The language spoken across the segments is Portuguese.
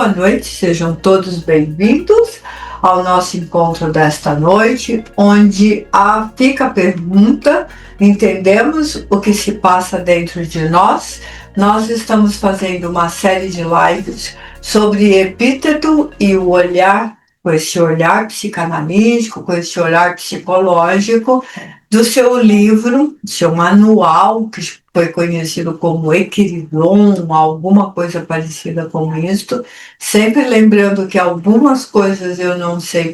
boa noite, sejam todos bem-vindos ao nosso encontro desta noite, onde fica a pergunta: entendemos o que se passa dentro de nós? Nós estamos fazendo uma série de lives sobre epíteto e o olhar, com esse olhar psicanalítico, com esse olhar psicológico, do seu livro, seu manual, que foi conhecido como Equilibron, alguma coisa parecida com isto, sempre lembrando que algumas coisas eu não sei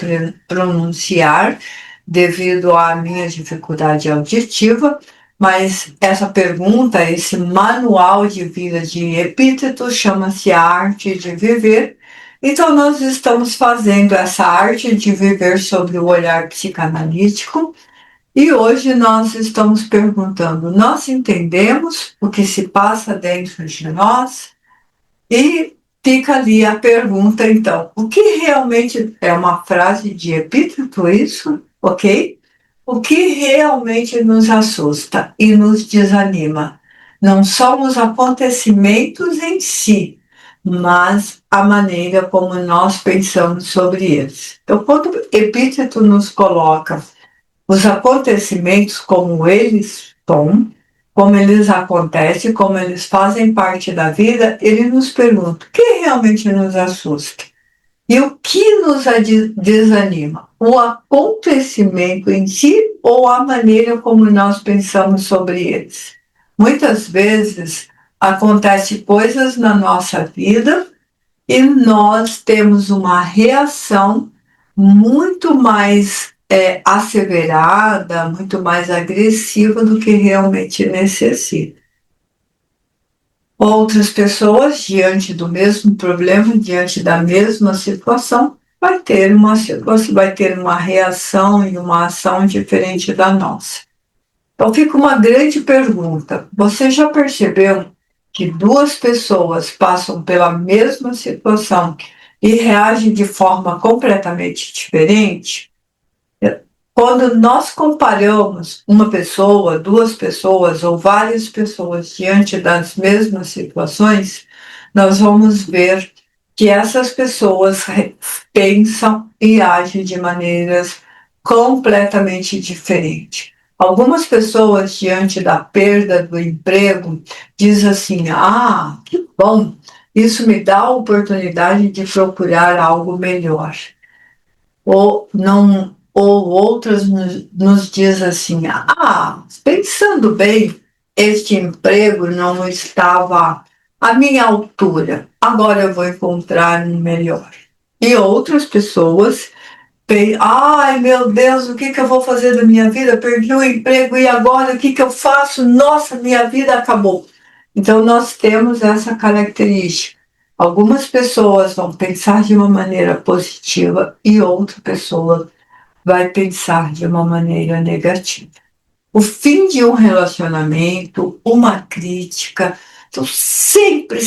pronunciar devido à minha dificuldade auditiva, mas essa pergunta, esse manual de vida de epíteto, chama-se A Arte de Viver. Então nós estamos fazendo essa arte de viver sobre o olhar psicanalítico. E hoje nós estamos perguntando: nós entendemos o que se passa dentro de nós? E fica ali a pergunta, então, o que realmente é uma frase de epíteto isso, ok? O que realmente nos assusta e nos desanima não são os acontecimentos em si, mas a maneira como nós pensamos sobre eles. Então, quando o epíteto nos coloca os acontecimentos como eles são, como eles acontecem, como eles fazem parte da vida, ele nos pergunta: o que realmente nos assusta? E o que nos desanima? O acontecimento em si ou a maneira como nós pensamos sobre eles? Muitas vezes acontecem coisas na nossa vida e nós temos uma reação muito mais asseverada, muito mais agressiva do que realmente necessita. Outras pessoas, diante do mesmo problema, diante da mesma situação, vai ter uma reação e uma ação diferente da nossa. Então fica uma grande pergunta: você já percebeu que duas pessoas passam pela mesma situação e reagem de forma completamente diferente? Quando nós comparamos uma pessoa, duas pessoas ou várias pessoas diante das mesmas situações, nós vamos ver que essas pessoas pensam e agem de maneiras completamente diferentes. Algumas pessoas, diante da perda do emprego, dizem assim: ah, que bom, isso me dá a oportunidade de procurar algo melhor. Ou não, ou outras nos dizem assim: ah, pensando bem, este emprego não estava à minha altura, agora eu vou encontrar um melhor. E outras pessoas pensam: ai meu Deus, o que eu vou fazer da minha vida? Perdi o emprego e agora o que eu faço? Nossa, minha vida acabou. Então nós temos essa característica. Algumas pessoas vão pensar de uma maneira positiva e outra pessoa vai pensar de uma maneira negativa. O fim de um relacionamento, uma crítica, então sempre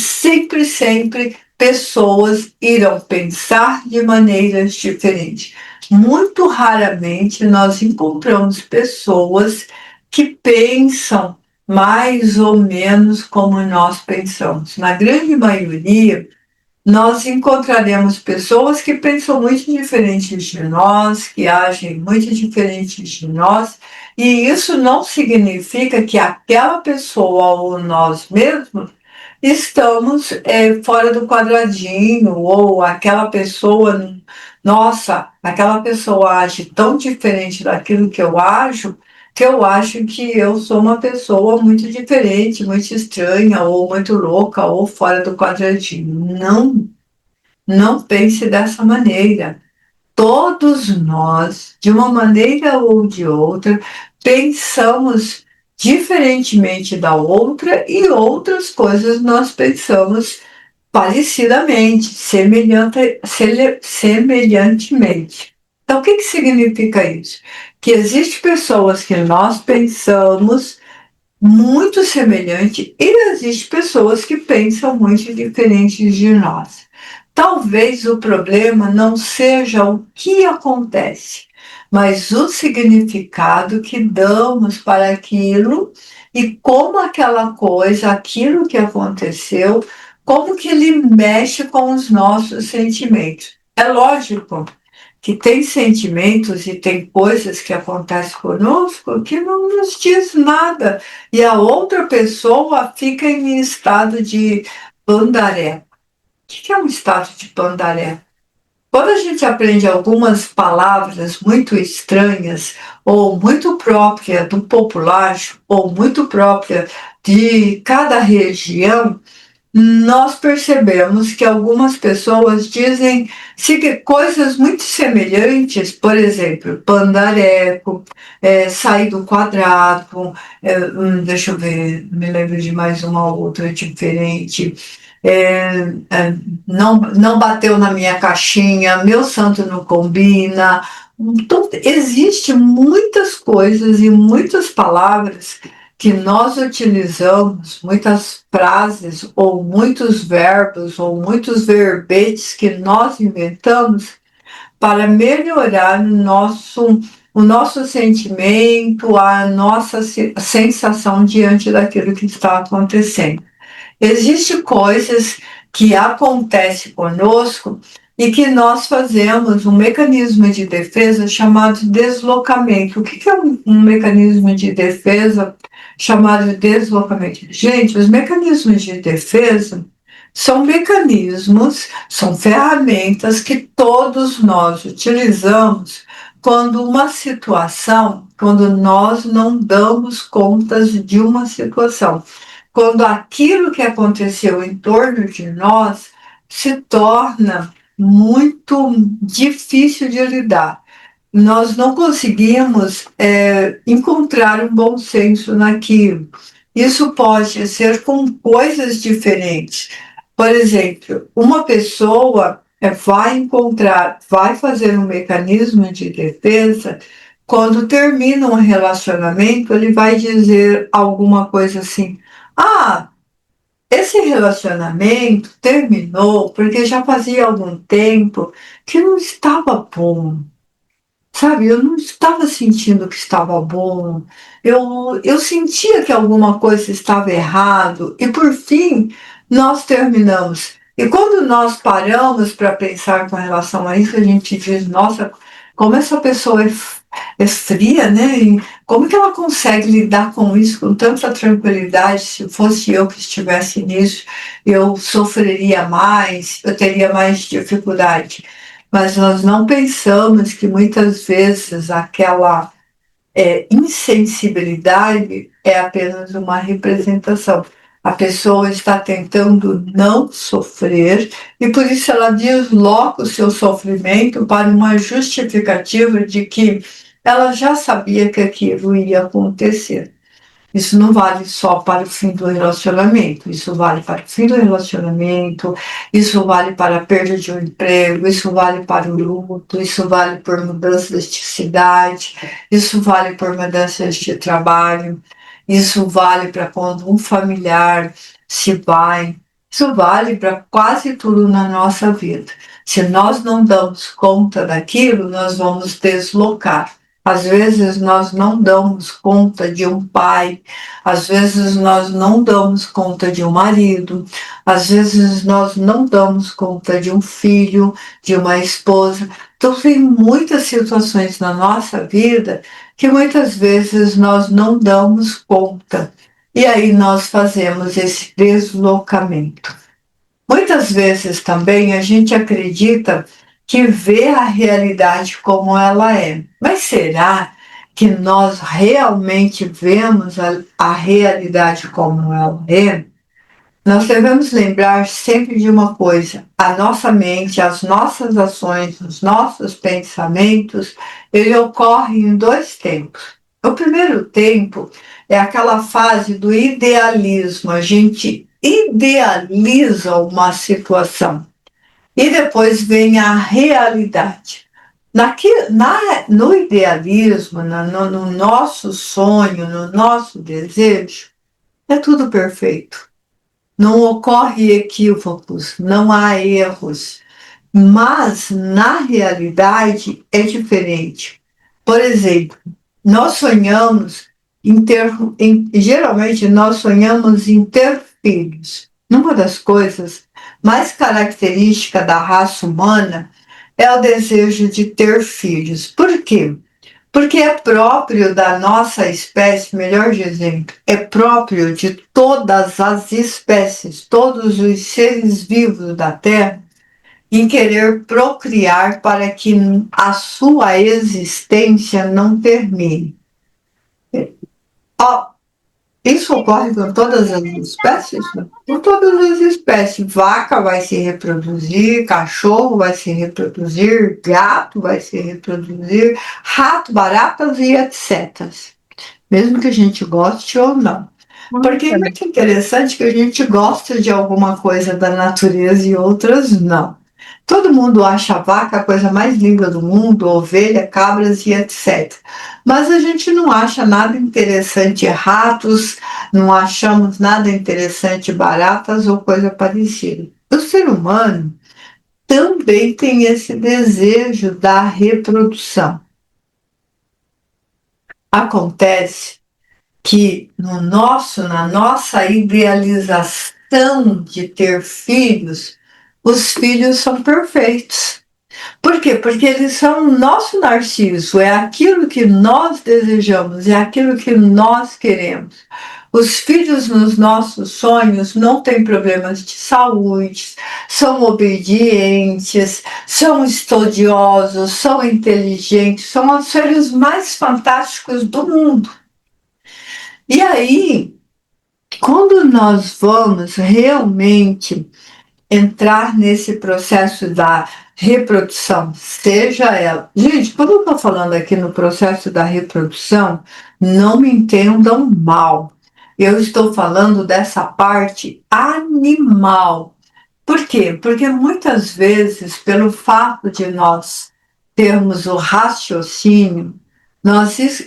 pessoas irão pensar de maneiras diferentes. Muito raramente nós encontramos pessoas que pensam mais ou menos como nós pensamos. Na grande maioria, nós encontraremos pessoas que pensam muito diferentes de nós, que agem muito diferentes de nós, e isso não significa que aquela pessoa ou nós mesmos estamos fora do quadradinho, ou aquela pessoa, nossa, aquela pessoa age tão diferente daquilo que eu acho que eu sou uma pessoa muito diferente, muito estranha, ou muito louca, ou fora do quadradinho. Não pense dessa maneira. Todos nós, de uma maneira ou de outra, pensamos diferentemente da outra e outras coisas nós pensamos parecidamente, semelhantemente. Então, o que significa isso? Que existem pessoas que nós pensamos muito semelhante e existem pessoas que pensam muito diferentes de nós. Talvez o problema não seja o que acontece, mas o significado que damos para aquilo e como aquela coisa, aquilo que aconteceu, como que ele mexe com os nossos sentimentos. É lógico que tem sentimentos e tem coisas que acontecem conosco que não nos diz nada, e a outra pessoa fica em estado de pandaré. O que é um estado de pandaré? Quando a gente aprende algumas palavras muito estranhas, ou muito próprias do popular, ou muito próprias de cada região, nós percebemos que algumas pessoas dizem coisas muito semelhantes, por exemplo, pandareco, sair do quadrado, deixa eu ver, me lembro de mais uma outra diferente. Não bateu na minha caixinha, meu santo não combina. Então, existem muitas coisas e muitas palavras que nós utilizamos, muitas frases ou muitos verbos ou muitos verbetes que nós inventamos para melhorar o nosso sentimento, a nossa sensação diante daquilo que está acontecendo. Existem coisas que acontecem conosco e que nós fazemos um mecanismo de defesa chamado deslocamento. O que é um mecanismo de defesa chamado deslocamento? Gente, os mecanismos de defesa são mecanismos, são ferramentas que todos nós utilizamos quando nós não damos contas de uma situação, quando aquilo que aconteceu em torno de nós se torna muito difícil de lidar. Nós não conseguimos encontrar um bom senso naquilo. Isso pode ser com coisas diferentes. Por exemplo, uma pessoa vai fazer um mecanismo de defesa. Quando termina um relacionamento, ele vai dizer alguma coisa assim: ah, esse relacionamento terminou porque já fazia algum tempo que não estava bom. Sabe, eu não estava sentindo que estava bom, eu sentia que alguma coisa estava errado, e por fim nós terminamos. E quando nós paramos para pensar com relação a isso, a gente diz: nossa, como essa pessoa é fria, né? E como que ela consegue lidar com isso com tanta tranquilidade? Se fosse eu que estivesse nisso, eu sofreria mais, eu teria mais dificuldade. Mas nós não pensamos que muitas vezes aquela insensibilidade é apenas uma representação. A pessoa está tentando não sofrer e por isso ela desloca o seu sofrimento para uma justificativa de que ela já sabia que aquilo ia acontecer. Isso não vale só para o fim do relacionamento, isso vale para o fim do relacionamento, isso vale para a perda de um emprego, isso vale para o luto, isso vale por mudanças de cidade, isso vale por mudanças de trabalho, isso vale para quando um familiar se vai, isso vale para quase tudo na nossa vida. Se nós não damos conta daquilo, nós vamos deslocar. Às vezes nós não damos conta de um pai, às vezes nós não damos conta de um marido, às vezes nós não damos conta de um filho, de uma esposa. Então tem muitas situações na nossa vida que muitas vezes nós não damos conta. E aí nós fazemos esse deslocamento. Muitas vezes também a gente acredita que vê a realidade como ela é. Mas será que nós realmente vemos a realidade como ela é? Nós devemos lembrar sempre de uma coisa: a nossa mente, as nossas ações, os nossos pensamentos, ele ocorre em dois tempos. O primeiro tempo é aquela fase do idealismo, a gente idealiza uma situação e depois vem a realidade. No idealismo, no nosso sonho, no nosso desejo, é tudo perfeito. Não ocorre equívocos, não há erros. Mas, na realidade, é diferente. Por exemplo, nós sonhamos geralmente nós sonhamos em ter filhos. Uma das coisas mais característica da raça humana é o desejo de ter filhos. Por quê? Porque é próprio da nossa espécie, melhor dizendo, é próprio de todas as espécies, todos os seres vivos da Terra, em querer procriar para que a sua existência não termine. Ó, isso ocorre com todas as espécies? Né? Com todas as espécies. Vaca vai se reproduzir, cachorro vai se reproduzir, gato vai se reproduzir, rato, baratas e etc. Mesmo que a gente goste ou não. Porque é muito interessante que a gente gosta de alguma coisa da natureza e outras não. Todo mundo acha a vaca a coisa mais linda do mundo, ovelha, cabras e etc. Mas a gente não acha nada interessante ratos, não achamos nada interessante baratas ou coisa parecida. O ser humano também tem esse desejo da reprodução. Acontece que na nossa idealização de ter filhos, os filhos são perfeitos. Por quê? Porque eles são o nosso narciso, é aquilo que nós desejamos, é aquilo que nós queremos. Os filhos nos nossos sonhos não têm problemas de saúde, são obedientes, são estudiosos, são inteligentes, são os seres mais fantásticos do mundo. E aí, quando nós vamos realmente entrar nesse processo da reprodução, seja ela. Gente, quando eu estou falando aqui no processo da reprodução, não me entendam mal. Eu estou falando dessa parte animal. Por quê? Porque muitas vezes, pelo fato de nós termos o raciocínio,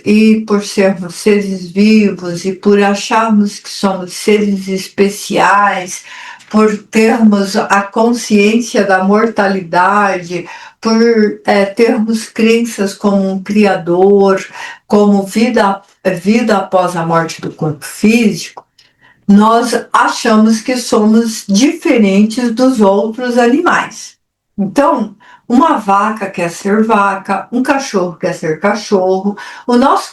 e por sermos seres vivos e por acharmos que somos seres especiais, por termos a consciência da mortalidade, por termos crenças como um criador, como vida após a morte do corpo físico, nós achamos que somos diferentes dos outros animais. Então, uma vaca quer ser vaca, um cachorro quer ser cachorro, o nosso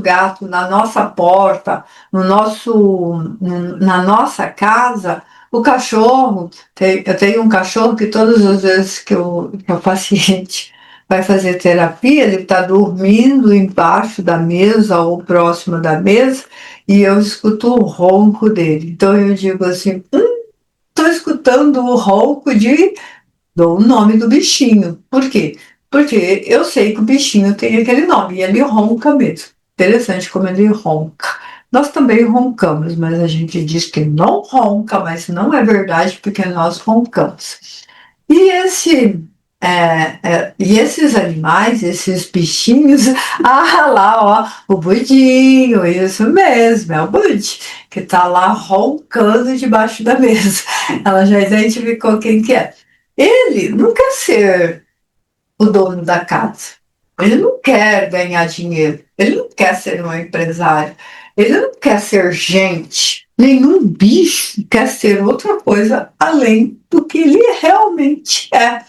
gato na nossa porta, na nossa casa, o cachorro, eu tenho um cachorro que todas as vezes que o paciente vai fazer terapia, ele está dormindo embaixo da mesa ou próximo da mesa, e eu escuto o ronco dele. Então eu digo assim, estou escutando o ronco de... Dou o nome do bichinho. Por quê? Porque eu sei que o bichinho tem aquele nome e ele ronca mesmo. Interessante como ele ronca. Nós também roncamos, mas a gente diz que não ronca, mas não é verdade porque nós roncamos. E e esses animais, esses bichinhos, lá, ó, o Budinho, isso mesmo, é o Bud, que tá lá roncando debaixo da mesa. Ela já identificou quem que é. Ele não quer ser o dono da casa. Ele não quer ganhar dinheiro. Ele não quer ser um empresário. Ele não quer ser gente. Nenhum bicho quer ser outra coisa além do que ele realmente é.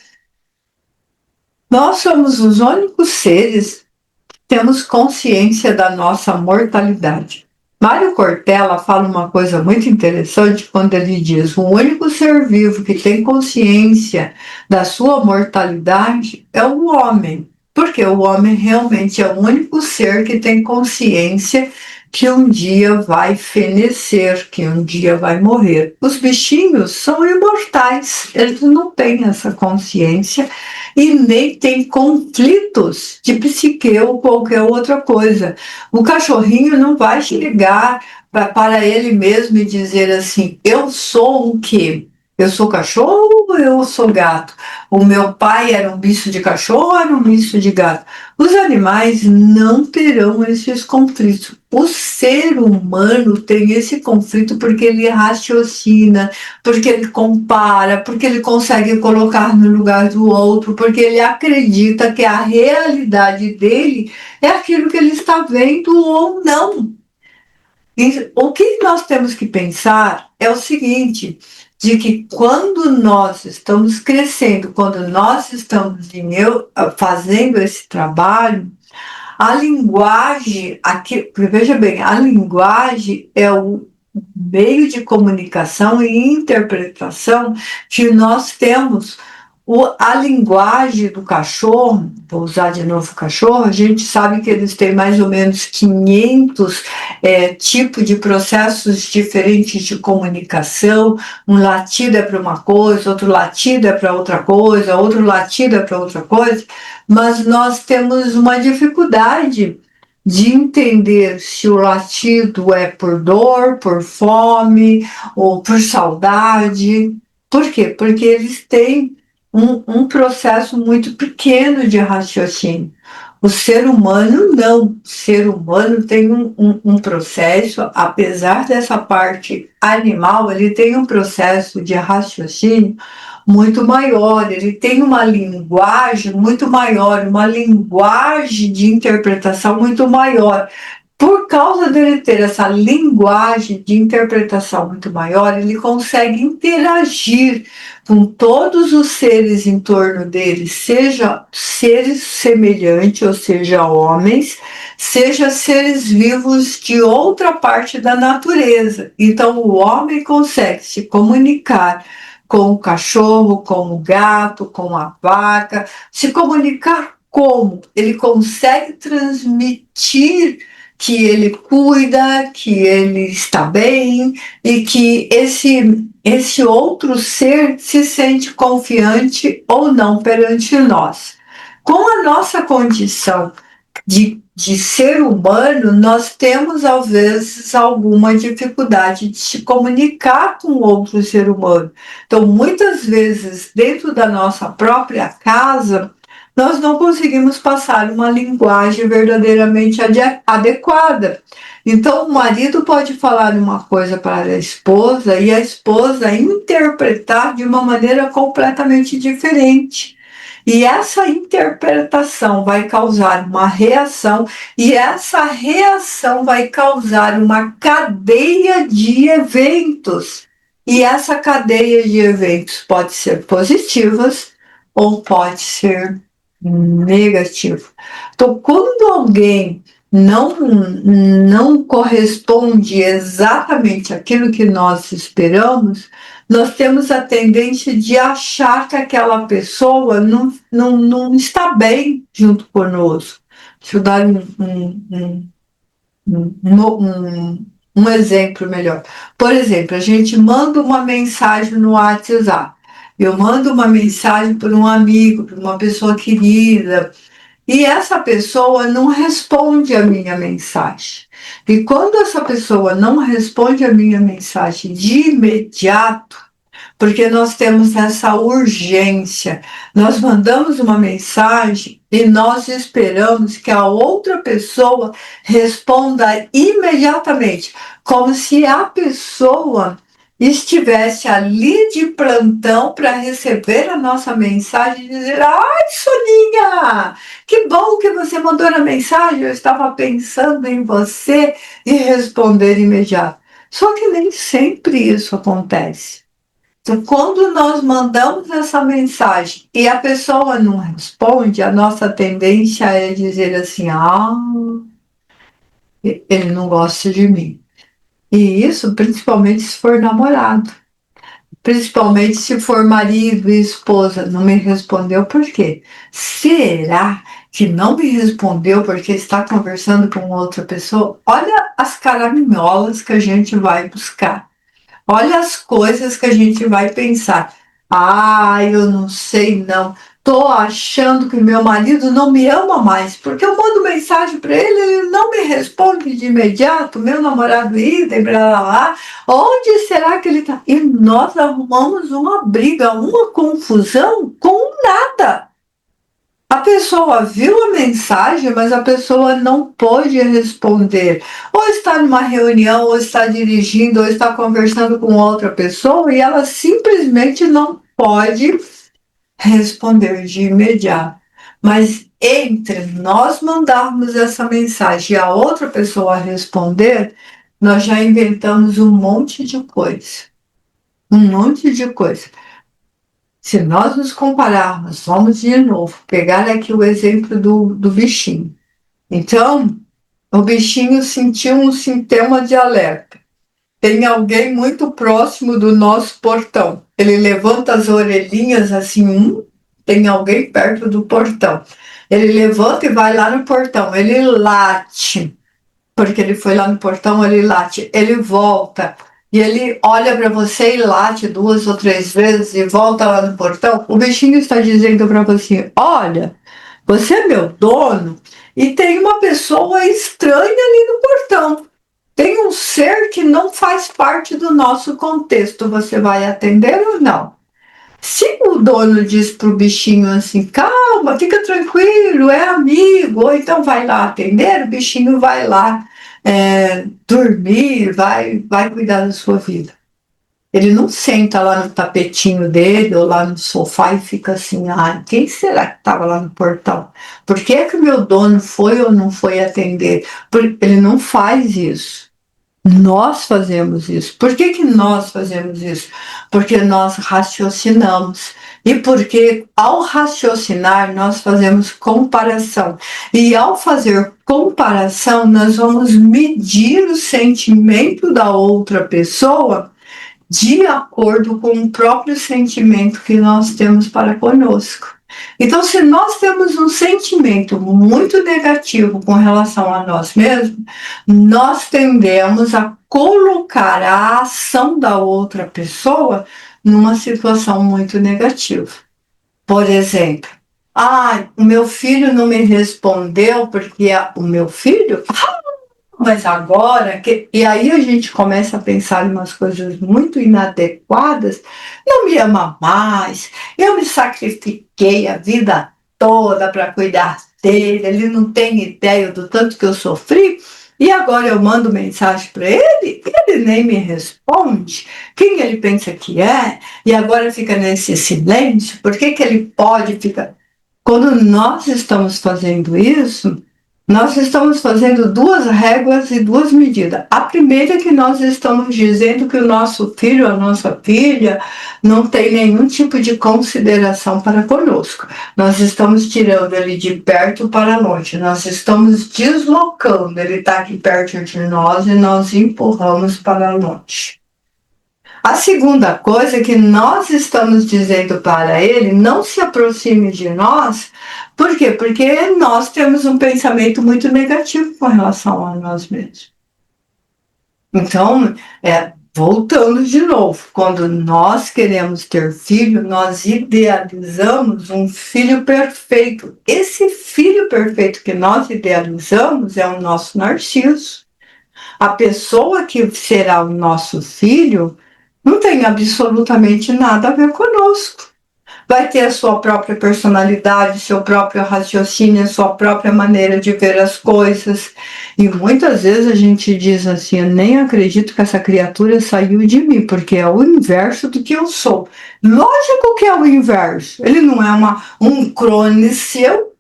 Nós somos os únicos seres que temos consciência da nossa mortalidade. Mário Cortella fala uma coisa muito interessante quando ele diz: o único ser vivo que tem consciência da sua mortalidade é o homem, porque o homem realmente é o único ser que tem consciência que um dia vai fenecer, que um dia vai morrer. Os bichinhos são imortais, eles não têm essa consciência e nem têm conflitos de psique ou qualquer outra coisa. O cachorrinho não vai chegar para ele mesmo e dizer assim: eu sou o quê? Eu sou cachorro ou eu sou gato? O meu pai era um bicho de cachorro ou era um bicho de gato? Os animais não terão esses conflitos. O ser humano tem esse conflito porque ele raciocina, porque ele compara, porque ele consegue colocar no lugar do outro, porque ele acredita que a realidade dele é aquilo que ele está vendo ou não. E o que nós temos que pensar é o seguinte: de que quando nós estamos crescendo, quando nós estamos fazendo esse trabalho, a linguagem, aqui, veja bem, a linguagem é o meio de comunicação e interpretação que nós temos. A linguagem do cachorro, vou usar de novo o cachorro, a gente sabe que eles têm mais ou menos 500 tipos de processos diferentes de comunicação. Um latido é para uma coisa, outro latido é para outra coisa, outro latido é para outra coisa, mas nós temos uma dificuldade de entender se o latido é por dor, por fome ou por saudade. Por quê? Porque eles têm um processo muito pequeno de raciocínio. O ser humano não. O ser humano tem um processo, apesar dessa parte animal, ele tem um processo de raciocínio muito maior, ele tem uma linguagem muito maior, uma linguagem de interpretação muito maior. Por causa dele ter essa linguagem de interpretação muito maior, ele consegue interagir com todos os seres em torno dele, seja seres semelhantes, ou seja, homens, seja seres vivos de outra parte da natureza. Então, o homem consegue se comunicar com o cachorro, com o gato, com a vaca, se comunicar como? Ele consegue transmitir que ele cuida, que ele está bem e que esse outro ser se sente confiante ou não perante nós. Com a nossa condição de ser humano, nós temos, às vezes, alguma dificuldade de se comunicar com outro ser humano. Então, muitas vezes, dentro da nossa própria casa, nós não conseguimos passar uma linguagem verdadeiramente adequada. Então, o marido pode falar uma coisa para a esposa e a esposa interpretar de uma maneira completamente diferente. E essa interpretação vai causar uma reação, e essa reação vai causar uma cadeia de eventos. E essa cadeia de eventos pode ser positivas ou pode ser negativa. Então, quando alguém não corresponde exatamente àquilo que nós esperamos, nós temos a tendência de achar que aquela pessoa não está bem junto conosco. Deixa eu dar um exemplo melhor. Por exemplo, a gente manda uma mensagem no WhatsApp. Eu mando uma mensagem para um amigo, para uma pessoa querida, e essa pessoa não responde a minha mensagem. E quando essa pessoa não responde a minha mensagem de imediato, porque nós temos essa urgência, nós mandamos uma mensagem e nós esperamos que a outra pessoa responda imediatamente, como se a pessoa estivesse ali de plantão para receber a nossa mensagem e dizer: ai, Soninha, que bom que você mandou a mensagem, eu estava pensando em você, e responder imediato. Só que nem sempre isso acontece. Então, quando nós mandamos essa mensagem e a pessoa não responde, a nossa tendência é dizer assim: ah, ele não gosta de mim. E isso principalmente se for namorado. Principalmente se for marido e esposa. Não me respondeu por quê? Será que não me respondeu porque está conversando com outra pessoa? Olha as caraminholas que a gente vai buscar. Olha as coisas que a gente vai pensar. Ah, eu não sei não. Tô achando que meu marido não me ama mais, porque eu mando mensagem para ele, ele não me responde de imediato. Meu namorado idem, blá blá blá. Onde será que ele está? E nós arrumamos uma briga, uma confusão com nada. A pessoa viu a mensagem, mas a pessoa não pôde responder. Ou está numa reunião, ou está dirigindo, ou está conversando com outra pessoa e ela simplesmente não pode responder de imediato. Mas entre nós mandarmos essa mensagem e a outra pessoa responder, nós já inventamos um monte de coisa. um monte de coisa. Se nós nos compararmos, vamos de novo pegar aqui o exemplo do bichinho. Então, o bichinho sentiu um sintoma de alerta. Tem alguém muito próximo do nosso portão. Ele levanta as orelhinhas assim, tem alguém perto do portão. Ele levanta e vai lá no portão. Ele late, porque ele foi lá no portão, ele late. Ele volta e ele olha para você e late 2 ou 3 vezes e volta lá no portão. O bichinho está dizendo para você: olha, você é meu dono e tem uma pessoa estranha ali no portão. Tem um ser que não faz parte do nosso contexto. Você vai atender ou não? Se o dono diz para o bichinho assim, calma, fica tranquilo, é amigo, ou então vai lá atender, o bichinho vai lá dormir, vai cuidar da sua vida. Ele não senta lá no tapetinho dele ou lá no sofá e fica assim, quem será que estava lá no portão? Por que que o meu dono foi ou não foi atender? Ele não faz isso. Nós fazemos isso. Por que que nós fazemos isso? Porque nós raciocinamos. E porque ao raciocinar nós fazemos comparação. E ao fazer comparação nós vamos medir o sentimento da outra pessoa de acordo com o próprio sentimento que nós temos para conosco. Então, se nós temos um sentimento muito negativo com relação a nós mesmos, nós tendemos a colocar a ação da outra pessoa numa situação muito negativa. Por exemplo, o meu filho não me respondeu porque o meu filho mas agora, e aí a gente começa a pensar em umas coisas muito inadequadas, não me ama mais, eu me sacrifiquei a vida toda para cuidar dele, ele não tem ideia do tanto que eu sofri, e agora eu mando mensagem para ele, ele nem me responde, quem ele pensa que é, e agora fica nesse silêncio, por que que ele pode ficar... Quando nós estamos fazendo isso, nós estamos fazendo 2 réguas e 2 medidas. A primeira é que nós estamos dizendo que o nosso filho, a nossa filha, não tem nenhum tipo de consideração para conosco. Nós estamos tirando ele de perto para longe. Nós estamos deslocando. Ele está aqui perto de nós e nós empurramos para longe. A segunda coisa é que nós estamos dizendo para ele, não se aproxime de nós. Por quê? Porque nós temos um pensamento muito negativo com relação a nós mesmos. Então, voltando de novo, quando nós queremos ter filho, nós idealizamos um filho perfeito. Esse filho perfeito que nós idealizamos é o nosso Narciso. A pessoa que será o nosso filho não tem absolutamente nada a ver conosco. Vai ter a sua própria personalidade, seu próprio raciocínio, a sua própria maneira de ver as coisas. E muitas vezes a gente diz assim, eu nem acredito que essa criatura saiu de mim, porque é o inverso do que eu sou. Lógico que é o inverso. Ele não é um clone seu.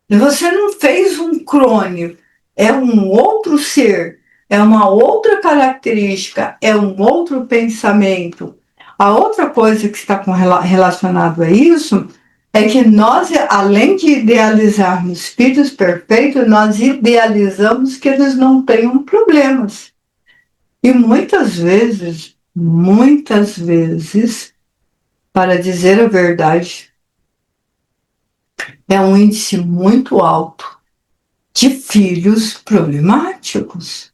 Você não fez um clone. É um outro ser. É uma outra característica. É um outro pensamento. A outra coisa que está relacionado a isso é que nós, além de idealizarmos filhos perfeitos, nós idealizamos que eles não tenham problemas. E muitas vezes, para dizer a verdade, é um índice muito alto de filhos problemáticos.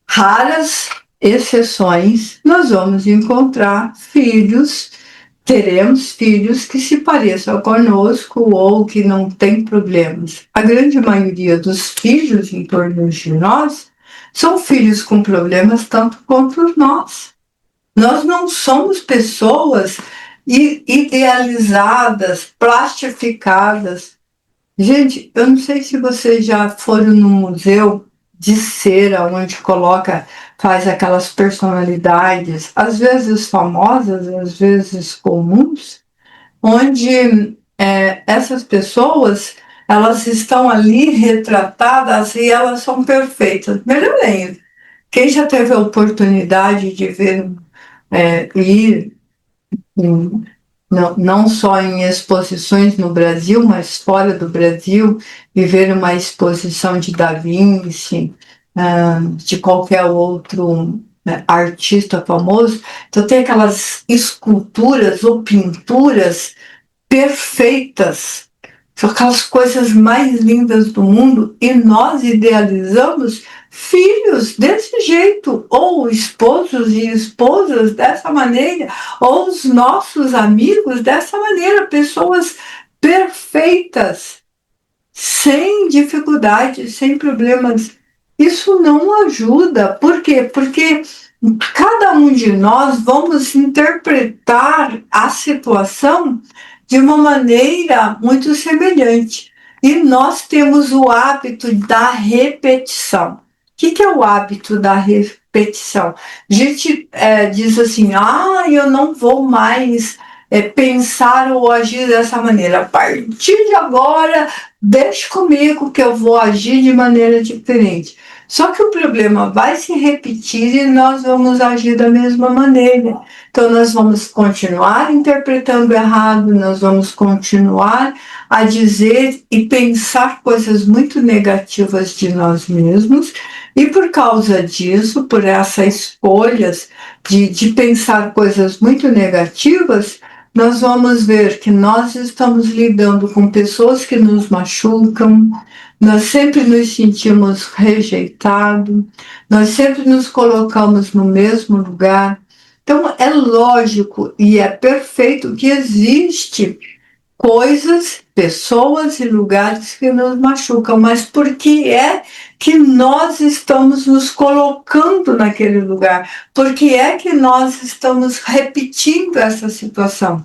Raras exceções, nós vamos encontrar teremos filhos que se pareçam conosco ou que não têm problemas. A grande maioria dos filhos em torno de nós são filhos com problemas tanto quanto nós. Nós não somos pessoas idealizadas, plastificadas. Gente, eu não sei se vocês já foram no museu de cera, onde faz aquelas personalidades, às vezes famosas, às vezes comuns, onde essas pessoas, elas estão ali retratadas e elas são perfeitas. Melhor ainda, Quem já teve a oportunidade de ver, ir não só em exposições no Brasil, mas fora do Brasil, e ver uma exposição de Da Vinci, de qualquer outro, né, artista famoso, então tem aquelas esculturas ou pinturas perfeitas, são aquelas coisas mais lindas do mundo, e nós idealizamos filhos desse jeito, ou esposos e esposas dessa maneira, ou os nossos amigos dessa maneira, pessoas perfeitas, sem dificuldades, sem problemas. Isso não ajuda. Por quê? Porque cada um de nós vamos interpretar a situação de uma maneira muito semelhante. E nós temos o hábito da repetição. O que é o hábito da repetição? A gente diz assim, eu não vou mais pensar ou agir dessa maneira. A partir de agora, deixe comigo que eu vou agir de maneira diferente. Só que o problema vai se repetir e nós vamos agir da mesma maneira. Então, nós vamos continuar interpretando errado, nós vamos continuar a dizer e pensar coisas muito negativas de nós mesmos, e por causa disso, por essas escolhas de pensar coisas muito negativas, nós vamos ver que nós estamos lidando com pessoas que nos machucam, nós sempre nos sentimos rejeitados, nós sempre nos colocamos no mesmo lugar. Então, é lógico e é perfeito que existe coisas, pessoas e lugares que nos machucam, mas por que é que nós estamos nos colocando naquele lugar? Por que é que nós estamos repetindo essa situação?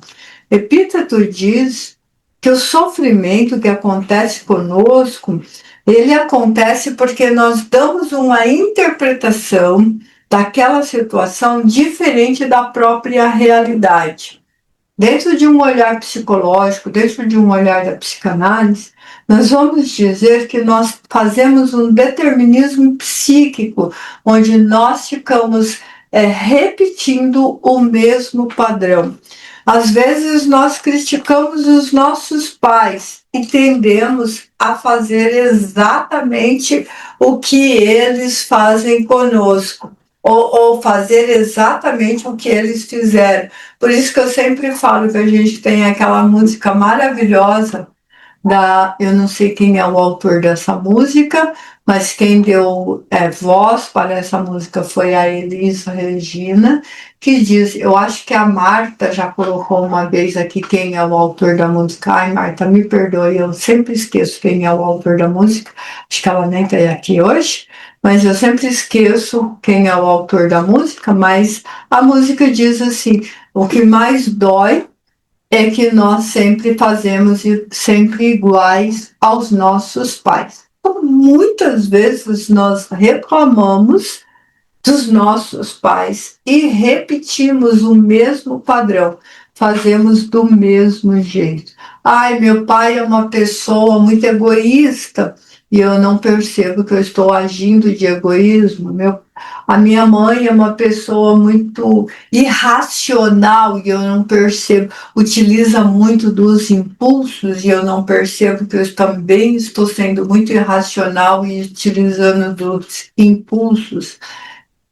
Epíteto diz que o sofrimento que acontece conosco, ele acontece porque nós damos uma interpretação daquela situação diferente da própria realidade. Dentro de um olhar psicológico, dentro de um olhar da psicanálise, nós vamos dizer que nós fazemos um determinismo psíquico, onde nós ficamos repetindo o mesmo padrão. Às vezes nós criticamos os nossos pais e tendemos a fazer exatamente o que eles fazem conosco, ou fazer exatamente o que eles fizeram. Por isso que eu sempre falo que a gente tem aquela música maravilhosa eu não sei quem é o autor dessa música, mas quem deu voz para essa música foi a Elis Regina, que diz, eu acho que a Marta já colocou uma vez aqui quem é o autor da música. Ai, Marta, me perdoe, eu sempre esqueço quem é o autor da música, acho que ela nem está aqui hoje, mas eu sempre esqueço quem é o autor da música, mas a música diz assim, o que mais dói é que nós sempre fazemos sempre iguais aos nossos pais. Então, muitas vezes nós reclamamos dos nossos pais e repetimos o mesmo padrão, fazemos do mesmo jeito. Ai, meu pai é uma pessoa muito egoísta e eu não percebo que eu estou agindo de egoísmo. A minha mãe é uma pessoa muito irracional e eu não percebo, utiliza muito dos impulsos e eu não percebo que eu também estou sendo muito irracional e utilizando dos impulsos.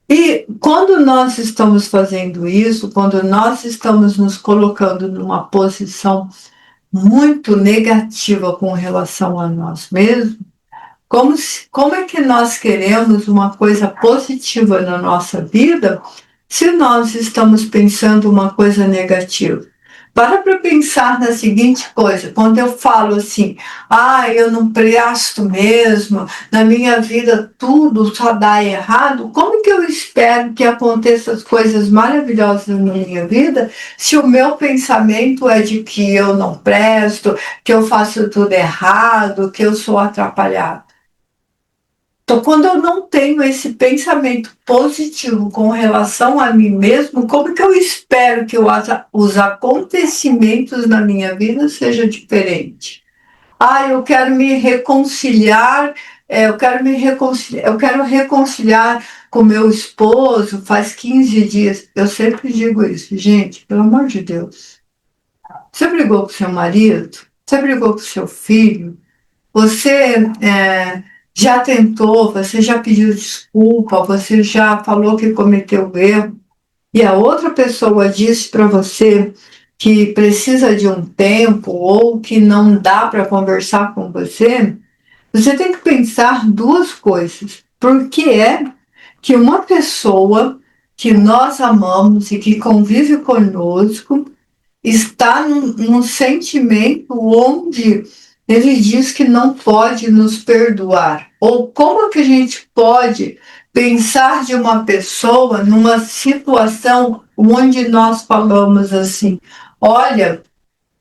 E quando nós estamos fazendo isso, quando nós estamos nos colocando numa posição muito negativa com relação a nós mesmos, como é que nós queremos uma coisa positiva na nossa vida se nós estamos pensando uma coisa negativa? Para pensar na seguinte coisa, quando eu falo assim, eu não presto mesmo, na minha vida tudo só dá errado, como que eu espero que aconteçam as coisas maravilhosas na minha vida se o meu pensamento é de que eu não presto, que eu faço tudo errado, que eu sou atrapalhado? Então, quando eu não tenho esse pensamento positivo com relação a mim mesmo, como que eu espero que os acontecimentos na minha vida sejam diferentes? Eu quero me reconciliar eu quero reconciliar com meu esposo faz 15 dias. Eu sempre digo isso, gente, pelo amor de Deus. Você brigou com seu marido? Você brigou com seu filho? Você já tentou, você já pediu desculpa, você já falou que cometeu erro, e a outra pessoa disse para você que precisa de um tempo ou que não dá para conversar com você, você tem que pensar duas coisas. Por que é que uma pessoa que nós amamos e que convive conosco está num sentimento onde ele diz que não pode nos perdoar? Ou como que a gente pode pensar de uma pessoa numa situação onde nós falamos assim: olha,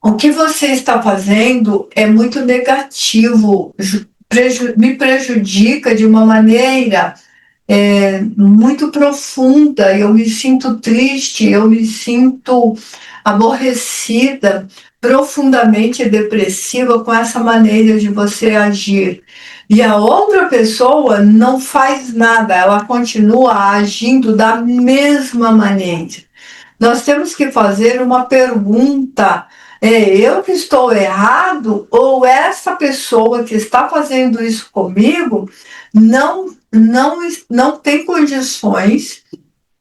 o que você está fazendo é muito negativo, me prejudica de uma maneira muito profunda, eu me sinto triste, eu me sinto aborrecida, profundamente depressiva com essa maneira de você agir. E a outra pessoa não faz nada, ela continua agindo da mesma maneira. Nós temos que fazer uma pergunta: é eu que estou errado ou essa pessoa que está fazendo isso comigo não tem condições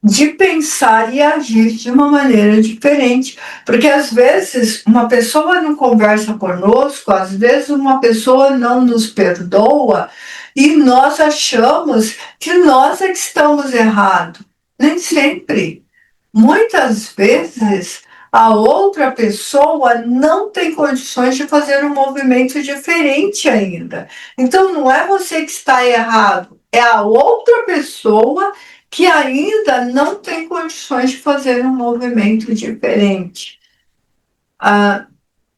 de pensar e agir de uma maneira diferente? Porque às vezes uma pessoa não conversa conosco, às vezes uma pessoa não nos perdoa e nós achamos que nós é que estamos errados. Nem sempre. Muitas vezes a outra pessoa não tem condições de fazer um movimento diferente ainda. Então não é você que está errado, é a outra pessoa que ainda não tem condições de fazer um movimento diferente.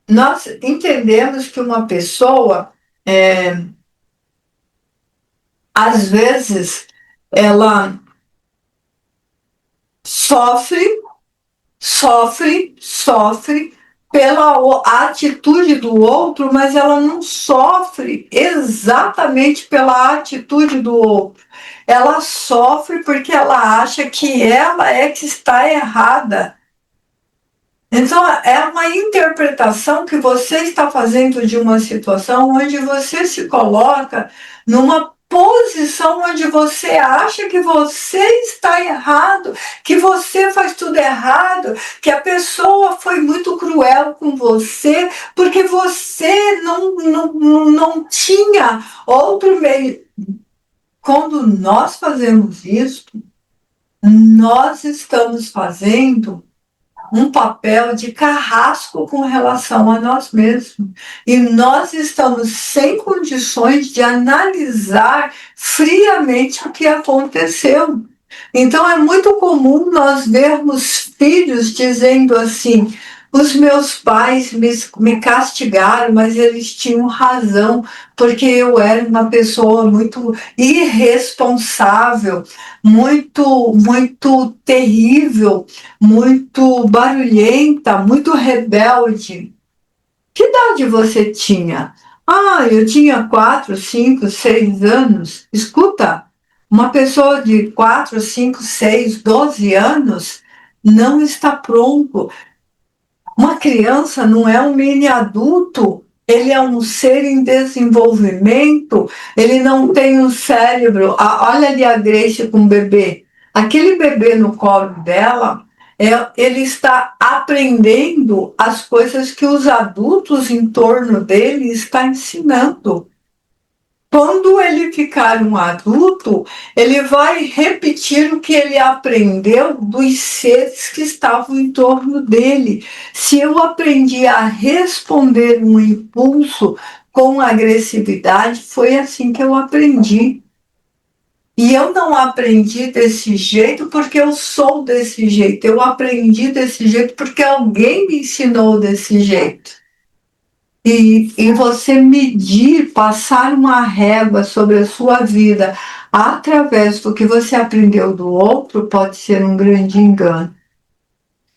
Nós entendemos que uma pessoa, às vezes, ela sofre pela atitude do outro, mas ela não sofre exatamente pela atitude do outro. Ela sofre porque ela acha que ela é que está errada. Então, é uma interpretação que você está fazendo de uma situação onde você se coloca numa posição onde você acha que você está errado, que você faz tudo errado, que a pessoa foi muito cruel com você, porque você não tinha outro meio. Quando nós fazemos isso, nós estamos fazendo um papel de carrasco com relação a nós mesmos. E nós estamos sem condições de analisar friamente o que aconteceu. Então é muito comum nós vermos filhos dizendo assim: os meus pais me castigaram, mas eles tinham razão, porque eu era uma pessoa muito irresponsável, muito terrível, muito barulhenta, muito rebelde. Que idade você tinha? Ah, eu tinha 4, 5, 6 anos. Escuta, uma pessoa de 4, 5, 6, 12 anos não está pronto. Uma criança não é um mini adulto, ele é um ser em desenvolvimento, ele não tem um cérebro. Olha ali a Grace com o bebê. Aquele bebê no colo dela, ele está aprendendo as coisas que os adultos em torno dele estão ensinando. Quando ele ficar um adulto, ele vai repetir o que ele aprendeu dos seres que estavam em torno dele. Se eu aprendi a responder um impulso com agressividade, foi assim que eu aprendi. E eu não aprendi desse jeito porque eu sou desse jeito. Eu aprendi desse jeito porque alguém me ensinou desse jeito. E você medir, passar uma régua sobre a sua vida através do que você aprendeu do outro pode ser um grande engano.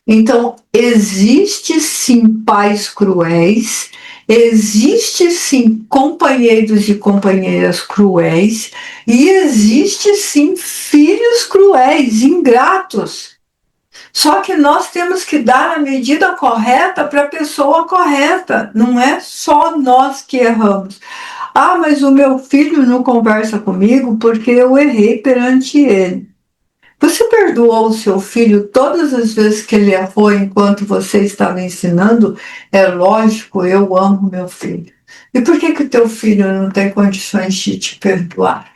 Então, existe sim pais cruéis, Existe sim companheiros e companheiras cruéis e existe sim filhos cruéis, ingratos. Só que nós temos que dar a medida correta para a pessoa correta. Não é só nós que erramos. Ah, mas o meu filho não conversa comigo porque eu errei perante ele. Você perdoou o seu filho todas as vezes que ele errou enquanto você estava ensinando? É lógico, eu amo meu filho. E por que o teu filho não tem condições de te perdoar?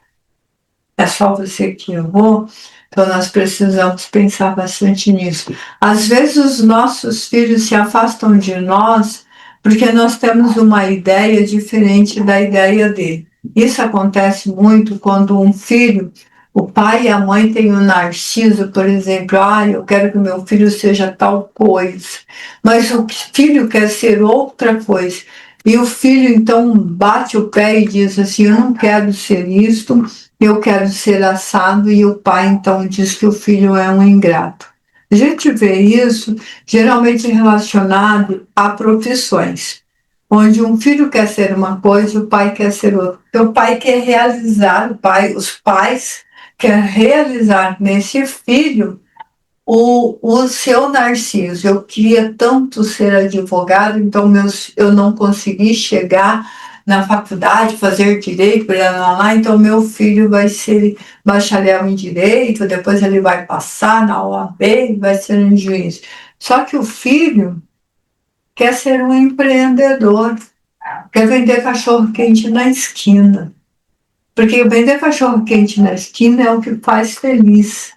É só você que errou? Então nós precisamos pensar bastante nisso. Às vezes os nossos filhos se afastam de nós porque nós temos uma ideia diferente da ideia dele. Isso acontece muito quando um filho, o pai e a mãe têm um narciso, por exemplo, eu quero que meu filho seja tal coisa, mas o filho quer ser outra coisa. E o filho então bate o pé e diz assim, eu não quero ser isto, eu quero ser assado, e o pai então diz que o filho é um ingrato. A gente vê isso geralmente relacionado a profissões, onde um filho quer ser uma coisa e o pai quer ser outra. Então, o pai quer realizar, os pais querem realizar nesse filho o seu narciso. Eu queria tanto ser advogado, então eu não consegui chegar na faculdade, fazer direito, lá, então meu filho vai ser bacharel em direito, depois ele vai passar na OAB e vai ser um juiz. Só que o filho quer ser um empreendedor, quer vender cachorro-quente na esquina. Porque vender cachorro-quente na esquina é o que faz feliz.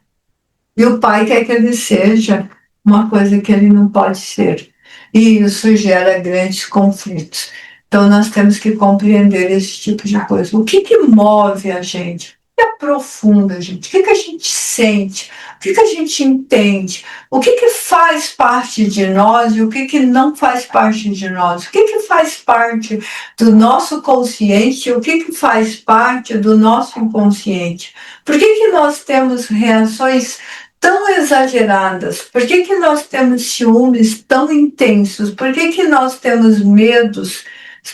E o pai quer que ele seja uma coisa que ele não pode ser. E isso gera grandes conflitos. Então, nós temos que compreender esse tipo de coisa. O que move a gente? O que aprofunda a gente? O que a gente sente? O que a gente entende? O que faz parte de nós e o que não faz parte de nós? O que faz parte do nosso consciente e o que faz parte do nosso inconsciente? Por que nós temos reações tão exageradas? Por que nós temos ciúmes tão intensos? Por que nós temos medos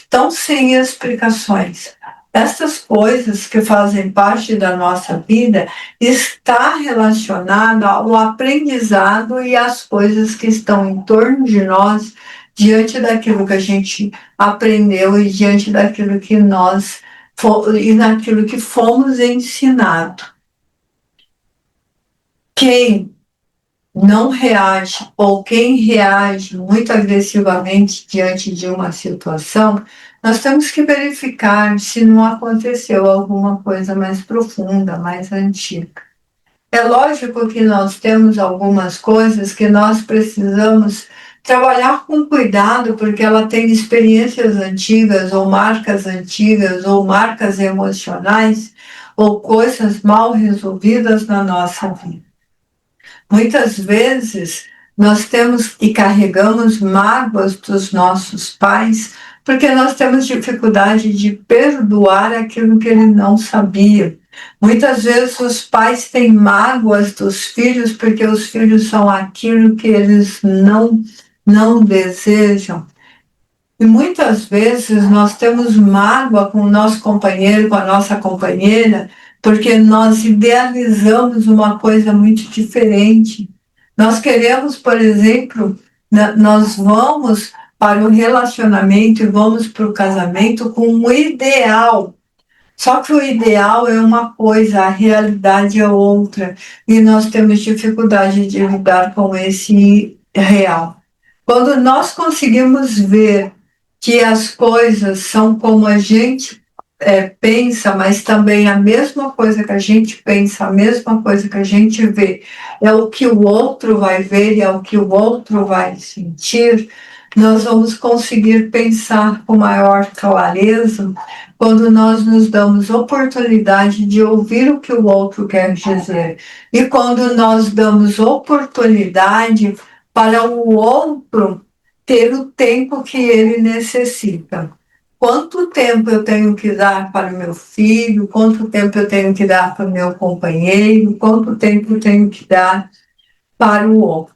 tão sem explicações? Essas coisas que fazem parte da nossa vida está relacionada ao aprendizado e às coisas que estão em torno de nós, diante daquilo que a gente aprendeu e diante daquilo que e naquilo que fomos ensinados. Quem não reage ou quem reage muito agressivamente diante de uma situação, nós temos que verificar se não aconteceu alguma coisa mais profunda, mais antiga. É lógico que nós temos algumas coisas que nós precisamos trabalhar com cuidado, porque ela tem experiências antigas, ou marcas antigas, ou marcas emocionais, ou coisas mal resolvidas na nossa vida. Muitas vezes nós temos e carregamos mágoas dos nossos pais porque nós temos dificuldade de perdoar aquilo que ele não sabia. Muitas vezes os pais têm mágoas dos filhos porque os filhos são aquilo que eles não desejam. E muitas vezes nós temos mágoa com o nosso companheiro, com a nossa companheira, porque nós idealizamos uma coisa muito diferente. Nós queremos, por exemplo, nós vamos para o relacionamento e vamos para o casamento com um ideal. Só que o ideal é uma coisa, a realidade é outra. E nós temos dificuldade de lidar com esse real. Quando nós conseguimos ver que as coisas são como a gente pensa, mas também a mesma coisa que a gente pensa, a mesma coisa que a gente vê, é o que o outro vai ver e é o que o outro vai sentir, nós vamos conseguir pensar com maior clareza quando nós nos damos oportunidade de ouvir o que o outro quer dizer. E quando nós damos oportunidade para o outro ter o tempo que ele necessita. Quanto tempo eu tenho que dar para o meu filho? Quanto tempo eu tenho que dar para o meu companheiro? Quanto tempo eu tenho que dar para o outro?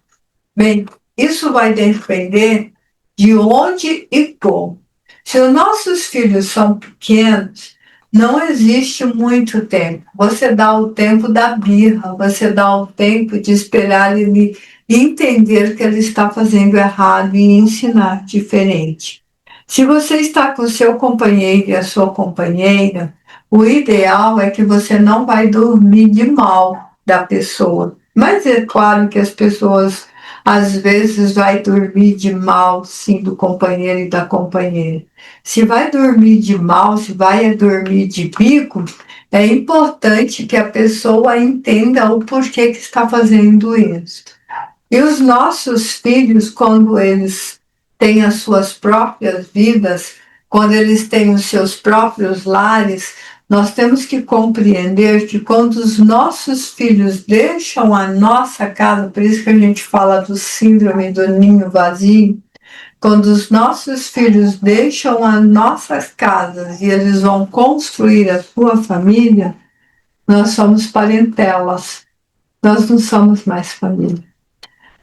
Bem, isso vai depender de onde e como. Se os nossos filhos são pequenos, não existe muito tempo. Você dá o tempo da birra, você dá o tempo de esperar ele entender que ele está fazendo errado e ensinar diferente. Se você está com o seu companheiro e a sua companheira, o ideal é que você não vai dormir de mal da pessoa. Mas é claro que as pessoas às vezes vai dormir de mal, sim, do companheiro e da companheira. Se vai dormir de mal, se vai dormir de bico, é importante que a pessoa entenda o porquê que está fazendo isso. E os nossos filhos, quando eles têm as suas próprias vidas, quando eles têm os seus próprios lares, nós temos que compreender que quando os nossos filhos deixam a nossa casa, por isso que a gente fala do síndrome do ninho vazio, quando os nossos filhos deixam as nossas casas e eles vão construir a sua família, nós somos parentelas, nós não somos mais família.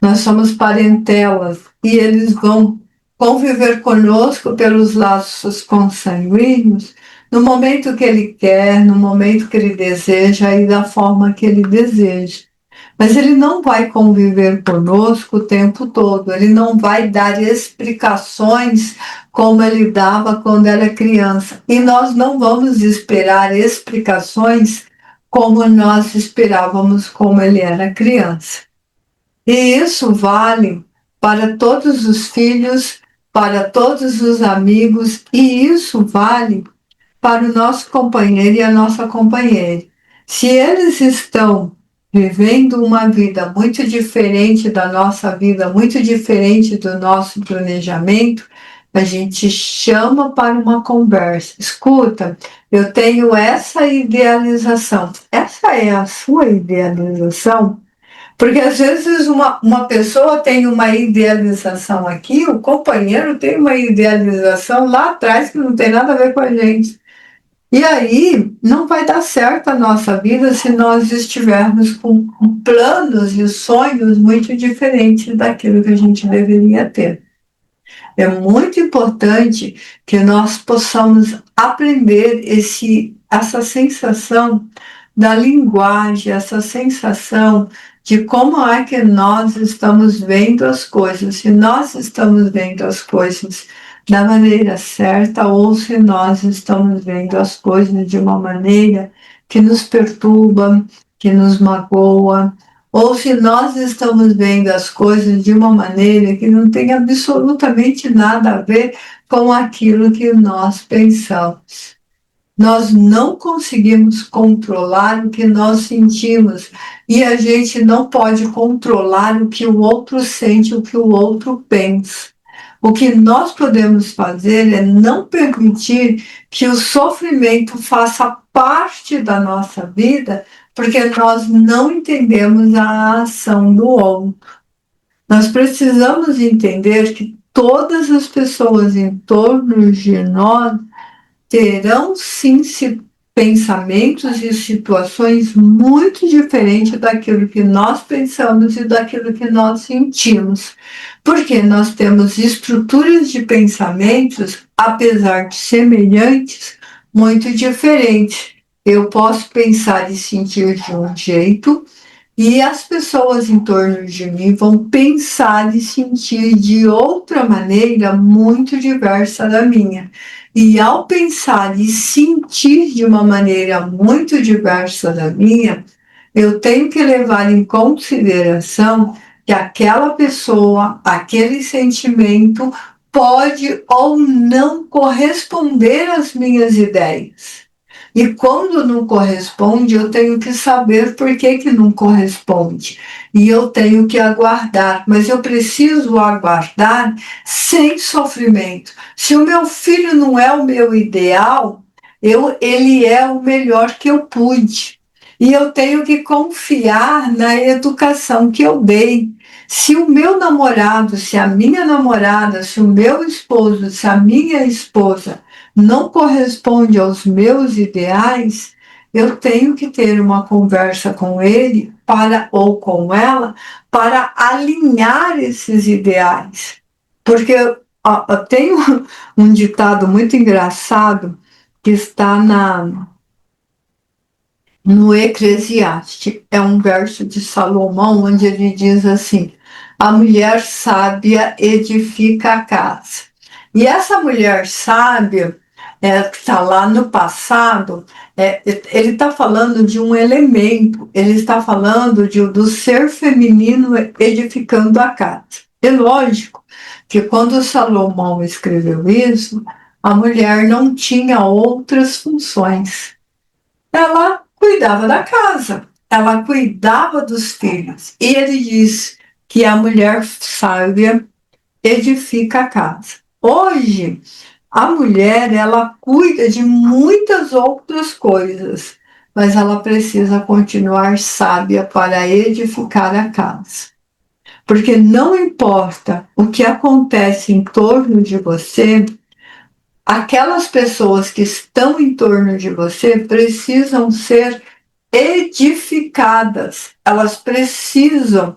Nós somos parentelas e eles vão conviver conosco pelos laços consanguíneos no momento que ele quer, no momento que ele deseja e da forma que ele deseja. Mas ele não vai conviver conosco o tempo todo, ele não vai dar explicações como ele dava quando era criança. E nós não vamos esperar explicações como nós esperávamos como ele era criança. E isso vale para todos os filhos, para todos os amigos, e isso vale para o nosso companheiro e a nossa companheira. Se eles estão vivendo uma vida muito diferente da nossa vida, muito diferente do nosso planejamento, a gente chama para uma conversa. Escuta, eu tenho essa idealização. Essa é a sua idealização? Porque às vezes uma pessoa tem uma idealização aqui, o companheiro tem uma idealização lá atrás que não tem nada a ver com a gente. E aí não vai dar certo a nossa vida se nós estivermos com planos e sonhos muito diferentes daquilo que a gente deveria ter. É muito importante que nós possamos aprender essa sensação da linguagem, essa sensação de como é que nós estamos vendo as coisas, se nós estamos vendo as coisas da maneira certa ou se nós estamos vendo as coisas de uma maneira que nos perturba, que nos magoa, ou se nós estamos vendo as coisas de uma maneira que não tem absolutamente nada a ver com aquilo que nós pensamos. Nós não conseguimos controlar o que nós sentimos e a gente não pode controlar o que o outro sente, o que o outro pensa. O que nós podemos fazer é não permitir que o sofrimento faça parte da nossa vida, porque nós não entendemos a ação do outro. Nós precisamos entender que todas as pessoas em torno de nós terão sim pensamentos e situações muito diferentes daquilo que nós pensamos e daquilo que nós sentimos. Porque nós temos estruturas de pensamentos, apesar de semelhantes, muito diferentes. Eu posso pensar e sentir de um jeito, e as pessoas em torno de mim vão pensar e sentir de outra maneira muito diversa da minha. E ao pensar e sentir de uma maneira muito diversa da minha, eu tenho que levar em consideração que aquela pessoa, aquele sentimento, pode ou não corresponder às minhas ideias. E quando não corresponde, eu tenho que saber por que não corresponde. E eu tenho que aguardar, mas eu preciso aguardar sem sofrimento. Se o meu filho não é o meu ideal, ele é o melhor que eu pude. E eu tenho que confiar na educação que eu dei. Se o meu namorado, se a minha namorada, se o meu esposo, se a minha esposa não corresponde aos meus ideais, eu tenho que ter uma conversa com ele ou com ela para alinhar esses ideais. Porque Tem um ditado muito engraçado que está no Eclesiastes. É um verso de Salomão onde ele diz assim: a mulher sábia edifica a casa. E essa mulher sábia, que está lá no passado, ele está falando de um elemento, ele está falando do ser feminino edificando a casa. É lógico que quando Salomão escreveu isso, a mulher não tinha outras funções. Ela cuidava da casa, ela cuidava dos filhos. E ele diz que a mulher sábia edifica a casa. Hoje, a mulher, ela cuida de muitas outras coisas, mas ela precisa continuar sábia para edificar a casa. Porque não importa o que acontece em torno de você, aquelas pessoas que estão em torno de você precisam ser edificadas. Elas precisam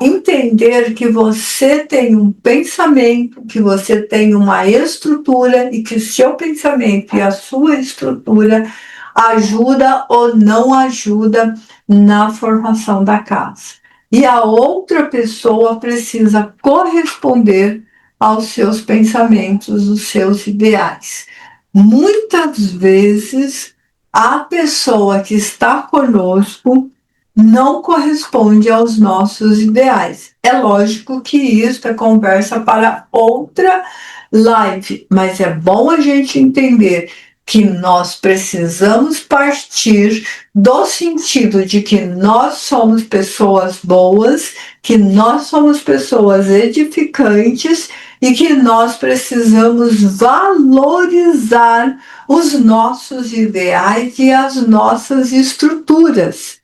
entender que você tem um pensamento, que você tem uma estrutura e que o seu pensamento e a sua estrutura ajuda ou não ajuda na formação da casa. E a outra pessoa precisa corresponder aos seus pensamentos, os seus ideais. Muitas vezes a pessoa que está conosco não corresponde aos nossos ideais. É lógico que isso é conversa para outra live, mas é bom a gente entender que nós precisamos partir do sentido de que nós somos pessoas boas, que nós somos pessoas edificantes e que nós precisamos valorizar os nossos ideais e as nossas estruturas.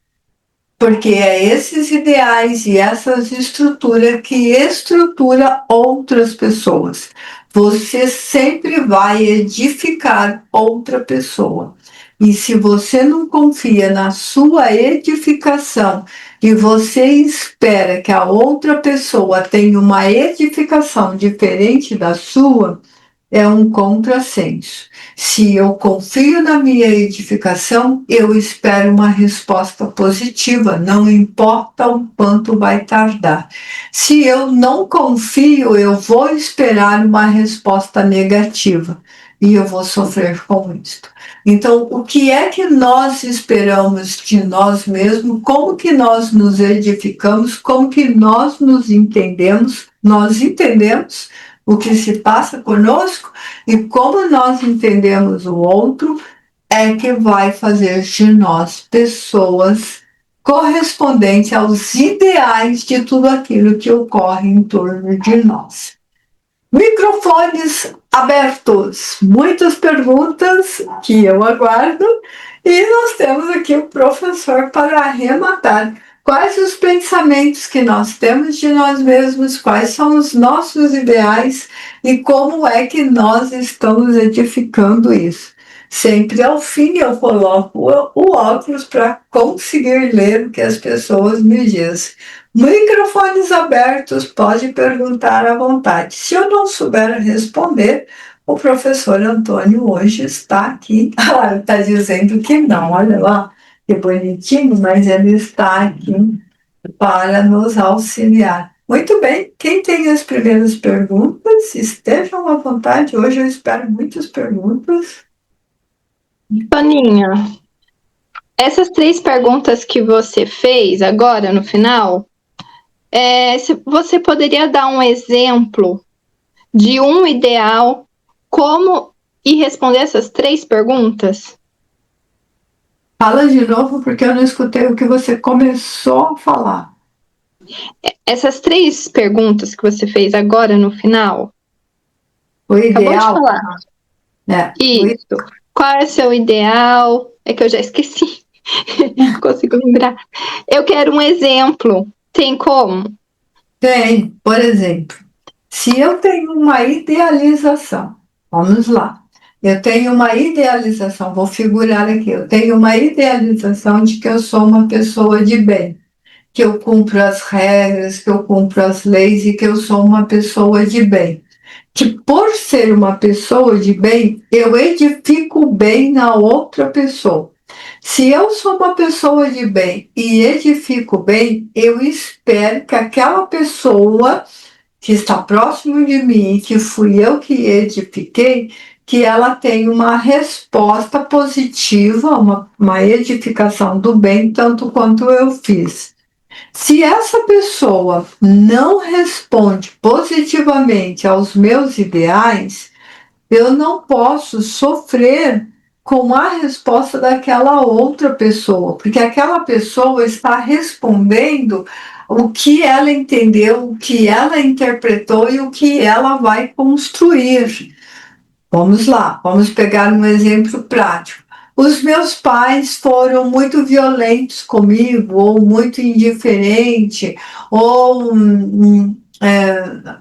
Porque é esses ideais e essas estruturas que estrutura outras pessoas. Você sempre vai edificar outra pessoa. E se você não confia na sua edificação e você espera que a outra pessoa tenha uma edificação diferente da sua, é um contrassenso. Se eu confio na minha edificação, eu espero uma resposta positiva, não importa o quanto vai tardar. Se eu não confio, eu vou esperar uma resposta negativa e eu vou sofrer com isso. Então, o que é que nós esperamos de nós mesmos? Como que nós nos edificamos? Como que nós nos entendemos? Nós entendemos o que se passa conosco e como nós entendemos o outro é que vai fazer de nós pessoas correspondentes aos ideais de tudo aquilo que ocorre em torno de nós. Microfones abertos, muitas perguntas que eu aguardo e nós temos aqui o professor para arrematar. Quais os pensamentos que nós temos de nós mesmos, quais são os nossos ideais e como é que nós estamos edificando isso. Sempre ao fim eu coloco o óculos para conseguir ler o que as pessoas me dizem. Microfones abertos, pode perguntar à vontade. Se eu não souber responder, o professor Antônio hoje está aqui. Está dizendo que não, olha lá. Que bonitinho, mas ele está aqui para nos auxiliar. Muito bem, quem tem as primeiras perguntas, estejam à vontade. Hoje eu espero muitas perguntas. Toninha, essas 3 perguntas que você fez agora no final, você poderia dar um exemplo de um ideal, como e responder essas 3 perguntas? Fala de novo, porque eu não escutei o que você começou a falar. Essas 3 perguntas que você fez agora no final. O ideal. Acabou de falar. Isso. Qual é o seu ideal? É que eu já esqueci. Não consigo lembrar. Eu quero um exemplo. Tem como? Tem. Por exemplo, se eu tenho uma idealização, vamos lá. Eu tenho uma idealização, vou figurar aqui, eu tenho uma idealização de que eu sou uma pessoa de bem, que eu cumpro as regras, que eu cumpro as leis e que eu sou uma pessoa de bem. que por ser uma pessoa de bem, eu edifico bem na outra pessoa. Se eu sou uma pessoa de bem e edifico bem, eu espero que aquela pessoa que está próximo de mim, que fui eu que edifiquei, que ela tenha uma resposta positiva, uma edificação do bem, tanto quanto eu fiz. Se essa pessoa não responde positivamente aos meus ideais, eu não posso sofrer com a resposta daquela outra pessoa, porque aquela pessoa está respondendo o que ela entendeu, o que ela interpretou e o que ela vai construir. Vamos lá, vamos pegar um exemplo prático. Os meus pais foram muito violentos comigo, ou muito indiferentes, ou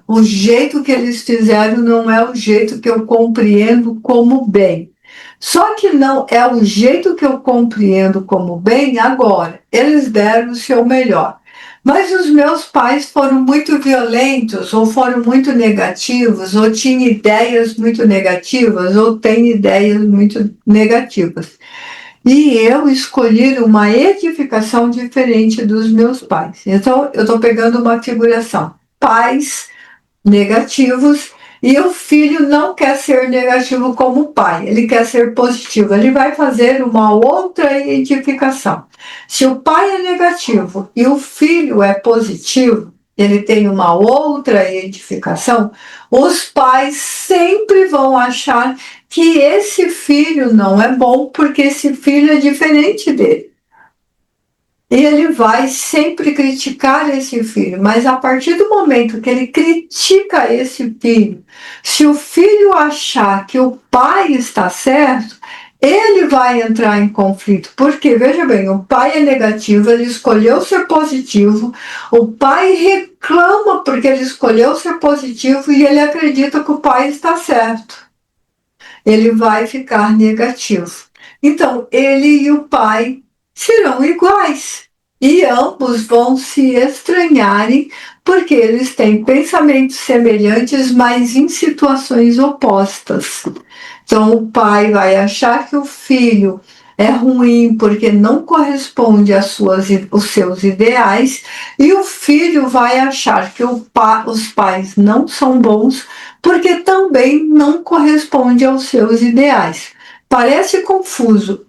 o jeito que eles fizeram não é o jeito que eu compreendo como bem. Só que não é o jeito que eu compreendo como bem agora. Eles deram o seu melhor. Mas os meus pais foram muito violentos, ou foram muito negativos, ou tinham ideias muito negativas, ou têm ideias muito negativas. E eu escolhi uma edificação diferente dos meus pais. Então, eu estou pegando uma figuração. Pais negativos e o filho não quer ser negativo como o pai, ele quer ser positivo, ele vai fazer uma outra edificação. Se o pai é negativo e o filho é positivo, ele tem uma outra edificação, os pais sempre vão achar que esse filho não é bom porque esse filho é diferente dele. E ele vai sempre criticar esse filho, mas a partir do momento que ele critica esse filho, se o filho achar que o pai está certo, ele vai entrar em conflito. Porque, veja bem, o pai é negativo, ele escolheu ser positivo, o pai reclama porque ele escolheu ser positivo e ele acredita que o pai está certo. Ele vai ficar negativo. Então, ele e o pai serão iguais. E ambos vão se estranharem porque eles têm pensamentos semelhantes, mas em situações opostas. Então, o pai vai achar que o filho é ruim porque não corresponde aos seus ideais, e o filho vai achar que os pais não são bons porque também não corresponde aos seus ideais. Parece confuso,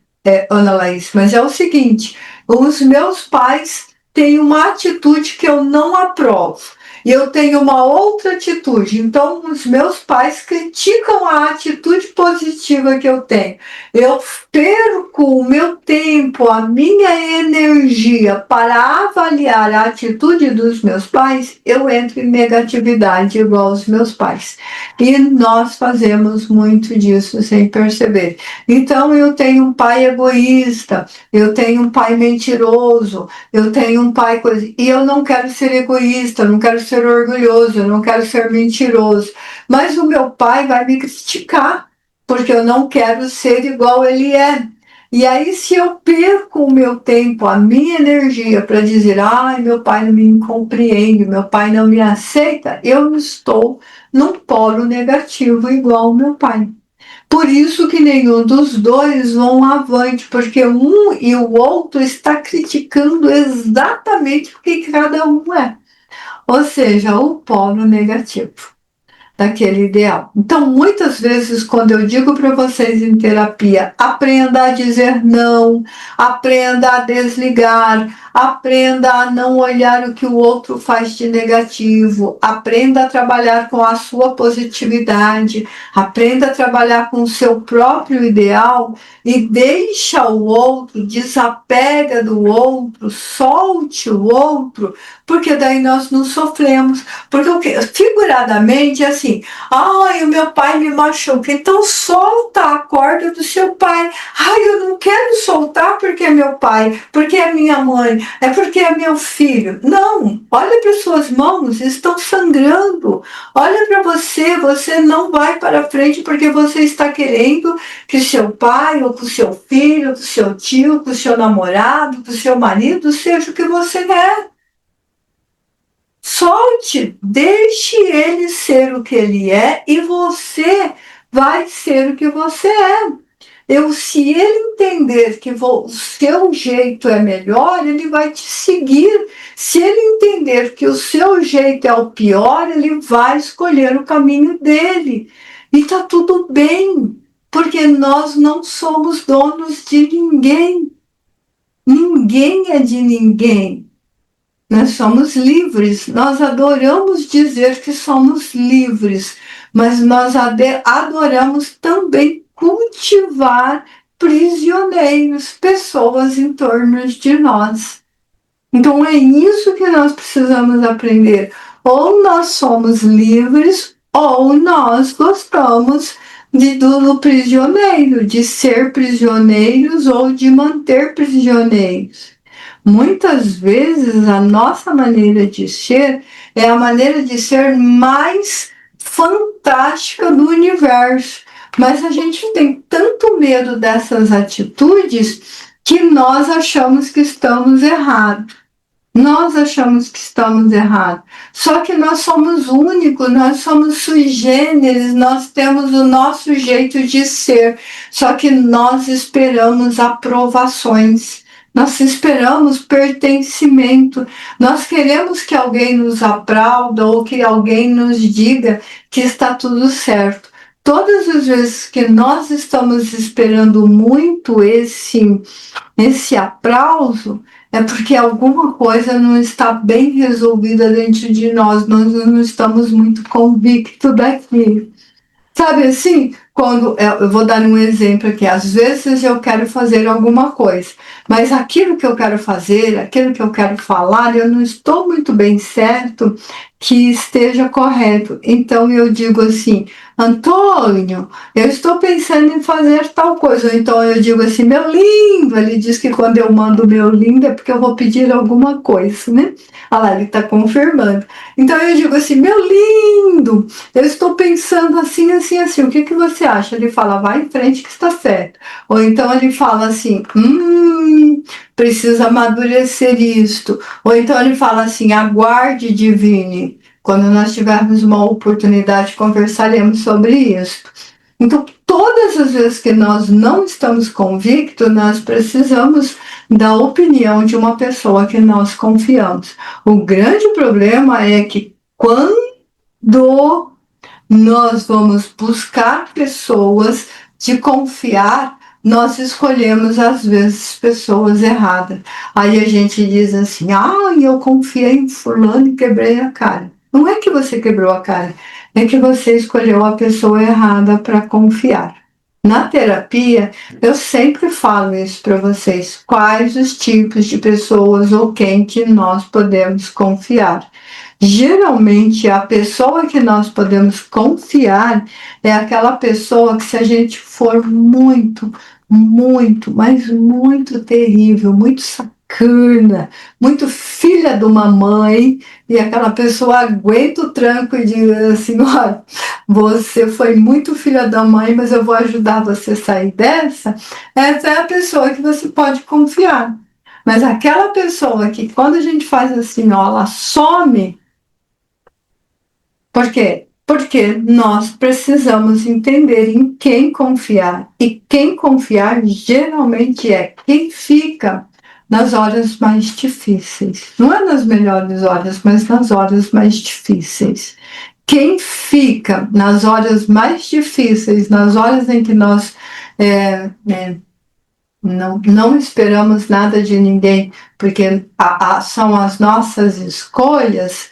Ana Laís, mas é o seguinte: os meus pais têm uma atitude que eu não aprovo. E eu tenho uma outra atitude. Então, os meus pais criticam a atitude positiva que eu tenho. Eu perco o meu tempo, a minha energia para avaliar a atitude dos meus pais, eu entro em negatividade igual aos meus pais. E nós fazemos muito disso sem perceber. Então, eu tenho um pai egoísta, eu tenho um pai mentiroso, eu tenho um pai coisa. E eu não quero ser egoísta, não quero ser orgulhoso, eu não quero ser mentiroso. Mas o meu pai vai me criticar, porque eu não quero ser igual ele é. E aí, se eu perco o meu tempo, a minha energia para dizer, ai, meu pai não me compreende, meu pai não me aceita, eu estou num polo negativo igual ao meu pai. Por isso que nenhum dos dois vão avante, porque um e o outro está criticando exatamente o que cada um é. Ou seja, o polo negativo daquele ideal. Então, muitas vezes, quando eu digo para vocês em terapia, aprenda a dizer não, aprenda a desligar, aprenda a não olhar o que o outro faz de negativo, aprenda a trabalhar com a sua positividade, aprenda a trabalhar com o seu próprio ideal e deixa o outro, desapega do outro, solte o outro, porque daí nós não sofremos. Porque figuradamente é assim, ai, o meu pai me machuca, então solta a corda do seu pai. Ai, eu não quero soltar porque é meu pai, porque é minha mãe, é porque é meu filho. Não, olha para suas mãos, estão sangrando. Olha para você, você não vai para frente porque você está querendo que seu pai, ou que o seu filho, que o seu tio, que o seu namorado, que o seu marido seja o que você quer. Solte, deixe ele ser o que ele é e você vai ser o que você é. Se ele entender que o seu jeito é melhor, ele vai te seguir. Se ele entender que o seu jeito é o pior, ele vai escolher o caminho dele. E tá tudo bem, porque nós não somos donos de ninguém. Ninguém é de ninguém. Nós somos livres, nós adoramos dizer que somos livres, mas nós adoramos também cultivar prisioneiros, pessoas em torno de nós. Então é isso que nós precisamos aprender. Ou nós somos livres, ou nós gostamos do prisioneiro, de ser prisioneiros ou de manter prisioneiros. Muitas vezes a nossa maneira de ser é a maneira de ser mais fantástica do universo. Mas a gente tem tanto medo dessas atitudes que nós achamos que estamos errados. Nós achamos que estamos errados. Só que nós somos únicos, nós somos sui generis, nós temos o nosso jeito de ser. Só que nós esperamos aprovações. Nós esperamos pertencimento. Nós queremos que alguém nos aplauda ou que alguém nos diga que está tudo certo. Todas as vezes que nós estamos esperando muito esse aplauso, é porque alguma coisa não está bem resolvida dentro de nós não estamos muito convictos daquilo. Sabe assim, quando eu vou dar um exemplo aqui, às vezes eu quero fazer alguma coisa, mas aquilo que eu quero fazer, aquilo que eu quero falar, eu não estou muito bem certo que esteja correto. Então eu digo assim, Antônio, eu estou pensando em fazer tal coisa. Então eu digo assim, meu lindo. Ele diz que quando eu mando meu lindo é porque eu vou pedir alguma coisa, né? Olha lá, ele está confirmando. Então eu digo assim, meu lindo, eu estou pensando assim, assim, assim, o que você acha? Ele fala, vai em frente que está certo. Ou então ele fala assim, precisa amadurecer isto. Ou então ele fala assim, aguarde, divine. Quando nós tivermos uma oportunidade, conversaremos sobre isso. Então, todas as vezes que nós não estamos convictos, nós precisamos da opinião de uma pessoa que nós confiamos. O grande problema é que quando nós vamos buscar pessoas de confiar, nós escolhemos às vezes pessoas erradas. Aí a gente diz assim, eu confiei em fulano e quebrei a cara. Não é que você quebrou a cara, é que você escolheu a pessoa errada para confiar. Na terapia, eu sempre falo isso para vocês, quais os tipos de pessoas ou quem que nós podemos confiar. Geralmente, a pessoa que nós podemos confiar é aquela pessoa que, se a gente for muito, mas muito terrível, muito sacana, muito filha de uma mãe, e aquela pessoa aguenta o tranco e diz assim, olha, você foi muito filha da mãe, mas eu vou ajudar você a sair dessa. Essa é a pessoa que você pode confiar. Mas aquela pessoa que, quando a gente faz assim, ela some. Por quê? Porque nós precisamos entender em quem confiar. E quem confiar geralmente é quem fica nas horas mais difíceis. Não é nas melhores horas, mas nas horas mais difíceis. Quem fica nas horas mais difíceis, nas horas em que nós não esperamos nada de ninguém, porque são as nossas escolhas,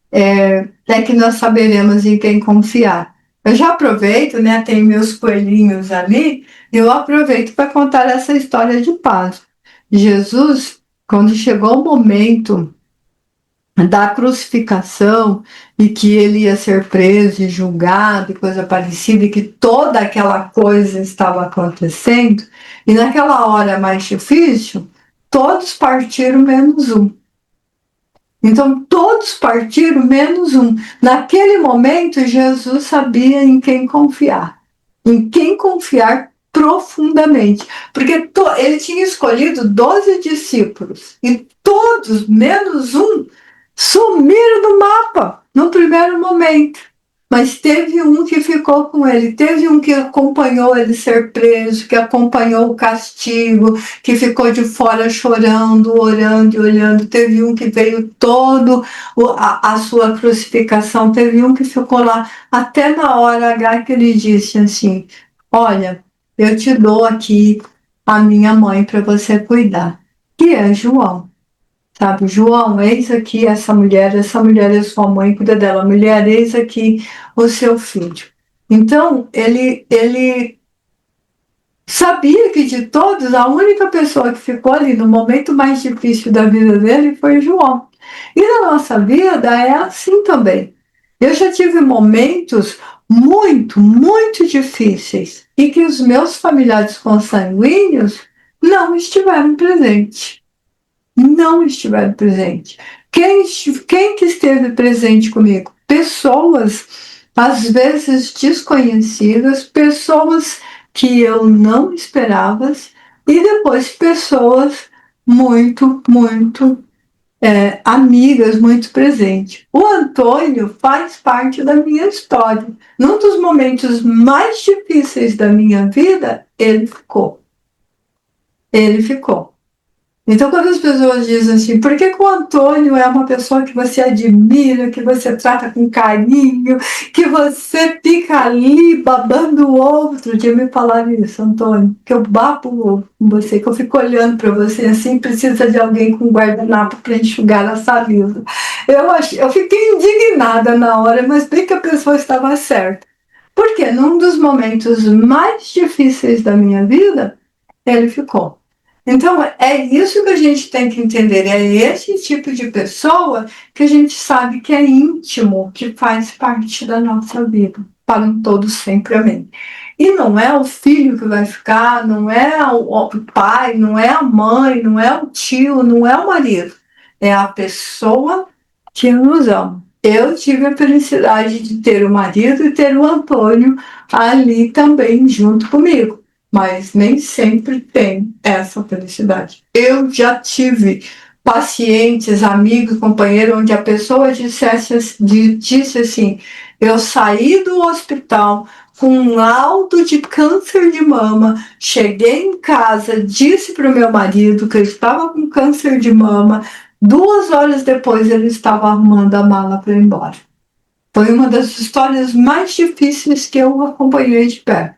é que nós saberemos em quem confiar. Eu já aproveito, né? Tem meus coelhinhos ali, eu aproveito para contar essa história de Páscoa. Jesus, quando chegou o momento da crucificação e que ele ia ser preso e julgado e coisa parecida, e que toda aquela coisa estava acontecendo, e naquela hora mais difícil, todos partiram menos um. Então, todos partiram, menos um. Naquele momento, Jesus sabia em quem confiar profundamente, porque ele tinha escolhido 12 discípulos, e todos, menos um, sumiram do mapa no primeiro momento. Mas teve um que ficou com ele, teve um que acompanhou ele ser preso, que acompanhou o castigo, que ficou de fora chorando, orando e olhando. Teve um que veio todo a sua crucificação, teve um que ficou lá até na hora H que ele disse assim: olha, eu te dou aqui a minha mãe para você cuidar, que é João. Sabe, João, eis aqui essa mulher é sua mãe, cuida dela. Mulher, eis aqui o seu filho. Então, ele sabia que de todos, a única pessoa que ficou ali no momento mais difícil da vida dele foi João. E na nossa vida é assim também. Eu já tive momentos muito, muito difíceis e que os meus familiares consanguíneos não estiveram presentes. Não estiveram presentes. Quem que esteve presente comigo? Pessoas, às vezes desconhecidas, pessoas que eu não esperava, e depois pessoas muito, muito amigas, muito presentes. O Antônio faz parte da minha história. Num dos momentos mais difíceis da minha vida, ele ficou. Ele ficou. Então, quando as pessoas dizem assim, por que o Antônio é uma pessoa que você admira, que você trata com carinho, que você fica ali babando o ovo? Outro dia me falaram isso, Antônio, que eu babo o ovo com você, que eu fico olhando para você assim, precisa de alguém com guardanapo para enxugar a saliva. Eu fiquei indignada na hora, mas bem que a pessoa estava certa. Porque num dos momentos mais difíceis da minha vida, ele ficou. Então, é isso que a gente tem que entender. É esse tipo de pessoa que a gente sabe que é íntimo, que faz parte da nossa vida. Para um todo sempre, amém. E não é o filho que vai ficar, não é o pai, não é a mãe, não é o tio, não é o marido. É a pessoa que nos ama. Eu tive a felicidade de ter o marido e ter o Antônio ali também junto comigo, mas nem sempre tem essa felicidade. Eu já tive pacientes, amigos, companheiros, onde a pessoa disse assim: eu saí do hospital com um laudo de câncer de mama, cheguei em casa, disse para o meu marido que eu estava com câncer de mama, 2 horas depois ele estava arrumando a mala para ir embora. Foi uma das histórias mais difíceis que eu acompanhei de perto.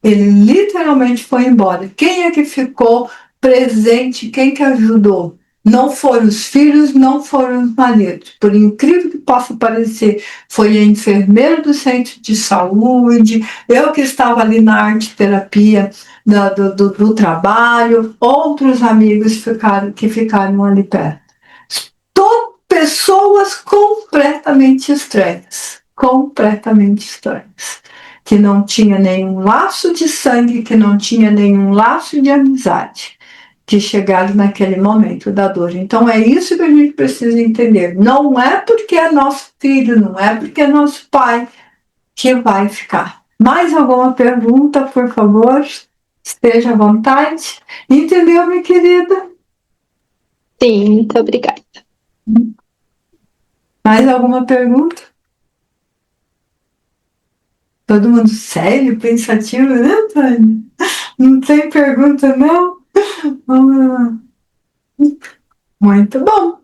Ele literalmente foi embora. Quem é que ficou presente? Quem que ajudou? Não foram os filhos, não foram os maridos. Por incrível que possa parecer, foi a enfermeira do centro de saúde, eu que estava ali na arte terapia do trabalho, outros amigos que ficaram ali perto. Pessoas completamente estranhas. Completamente estranhas, que não tinha nenhum laço de sangue, que não tinha nenhum laço de amizade, que chegaram naquele momento da dor. Então é isso que a gente precisa entender. Não é porque é nosso filho, não é porque é nosso pai que vai ficar. Mais alguma pergunta, por favor? Esteja à vontade. Entendeu, minha querida? Sim, muito obrigada. Mais alguma pergunta? Todo mundo sério, pensativo, né, Tânia? Não tem pergunta, não? Vamos lá. Muito bom.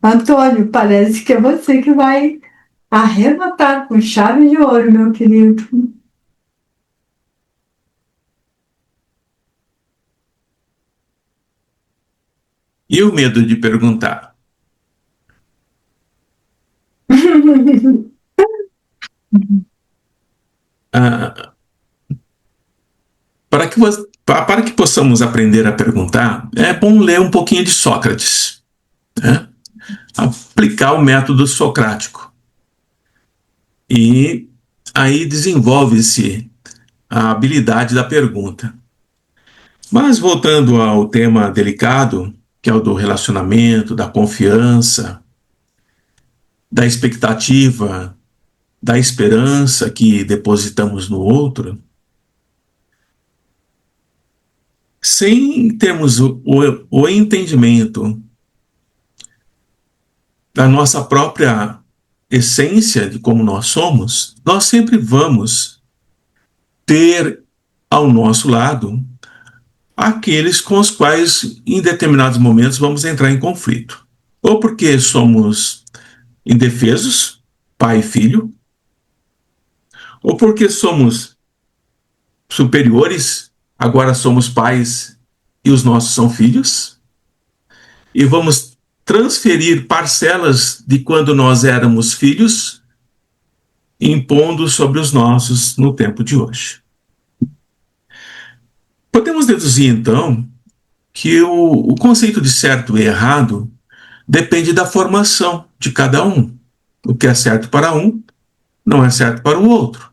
Antônio, parece que é você que vai arrematar com chave de ouro, meu querido. E o medo de perguntar? Ah, para que possamos aprender a perguntar, é bom ler um pouquinho de Sócrates, né? Aplicar o método socrático. E aí desenvolve-se a habilidade da pergunta. Mas voltando ao tema delicado, que é o do relacionamento, da confiança, da expectativa, da esperança que depositamos no outro, sem termos o entendimento da nossa própria essência, de como nós somos, nós sempre vamos ter ao nosso lado aqueles com os quais, em determinados momentos, vamos entrar em conflito. Ou porque somos indefesos, pai e filho, ou porque somos superiores, agora somos pais e os nossos são filhos, e vamos transferir parcelas de quando nós éramos filhos, impondo sobre os nossos no tempo de hoje. Podemos deduzir, então, que o conceito de certo e errado depende da formação de cada um. O que é certo para um não é certo para o outro.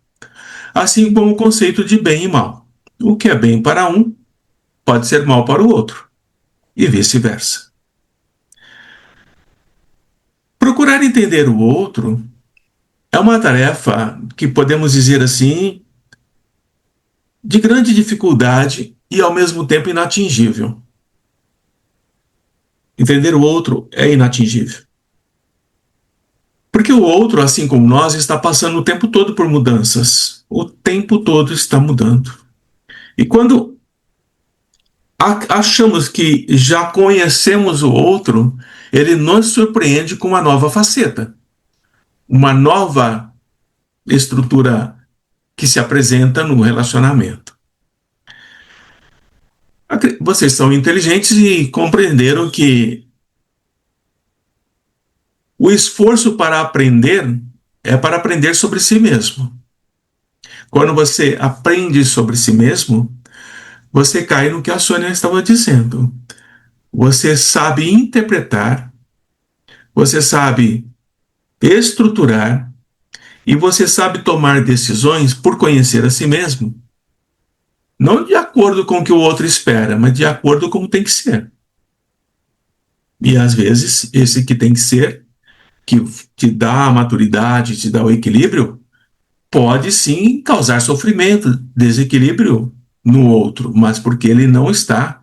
Assim como o conceito de bem e mal. O que é bem para um pode ser mal para o outro, e vice-versa. Procurar entender o outro é uma tarefa que podemos dizer assim, de grande dificuldade e ao mesmo tempo inatingível. Entender o outro é inatingível. Porque o outro, assim como nós, está passando o tempo todo por mudanças. O tempo todo está mudando. E quando achamos que já conhecemos o outro, ele nos surpreende com uma nova faceta, uma nova estrutura que se apresenta no relacionamento. Vocês são inteligentes e compreenderam que o esforço para aprender é para aprender sobre si mesmo. Quando você aprende sobre si mesmo, você cai no que a Sônia estava dizendo. Você sabe interpretar, você sabe estruturar e você sabe tomar decisões por conhecer a si mesmo. Não de acordo com o que o outro espera, mas de acordo com como tem que ser. E às vezes, esse que tem que ser, que te dá a maturidade, te dá o equilíbrio, pode sim causar sofrimento, desequilíbrio no outro, mas porque ele não está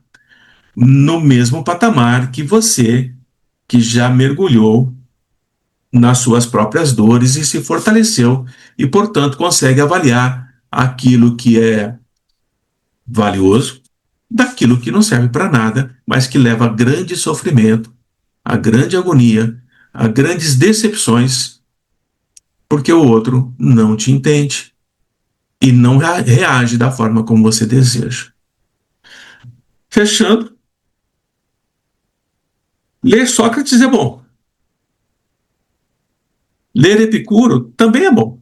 no mesmo patamar que você, que já mergulhou nas suas próprias dores e se fortaleceu e, portanto, consegue avaliar aquilo que é valioso daquilo que não serve para nada, mas que leva a grande sofrimento, a grande agonia, a grandes decepções, porque o outro não te entende e não reage da forma como você deseja. Fechando, ler Sócrates é bom. Ler Epicuro também é bom.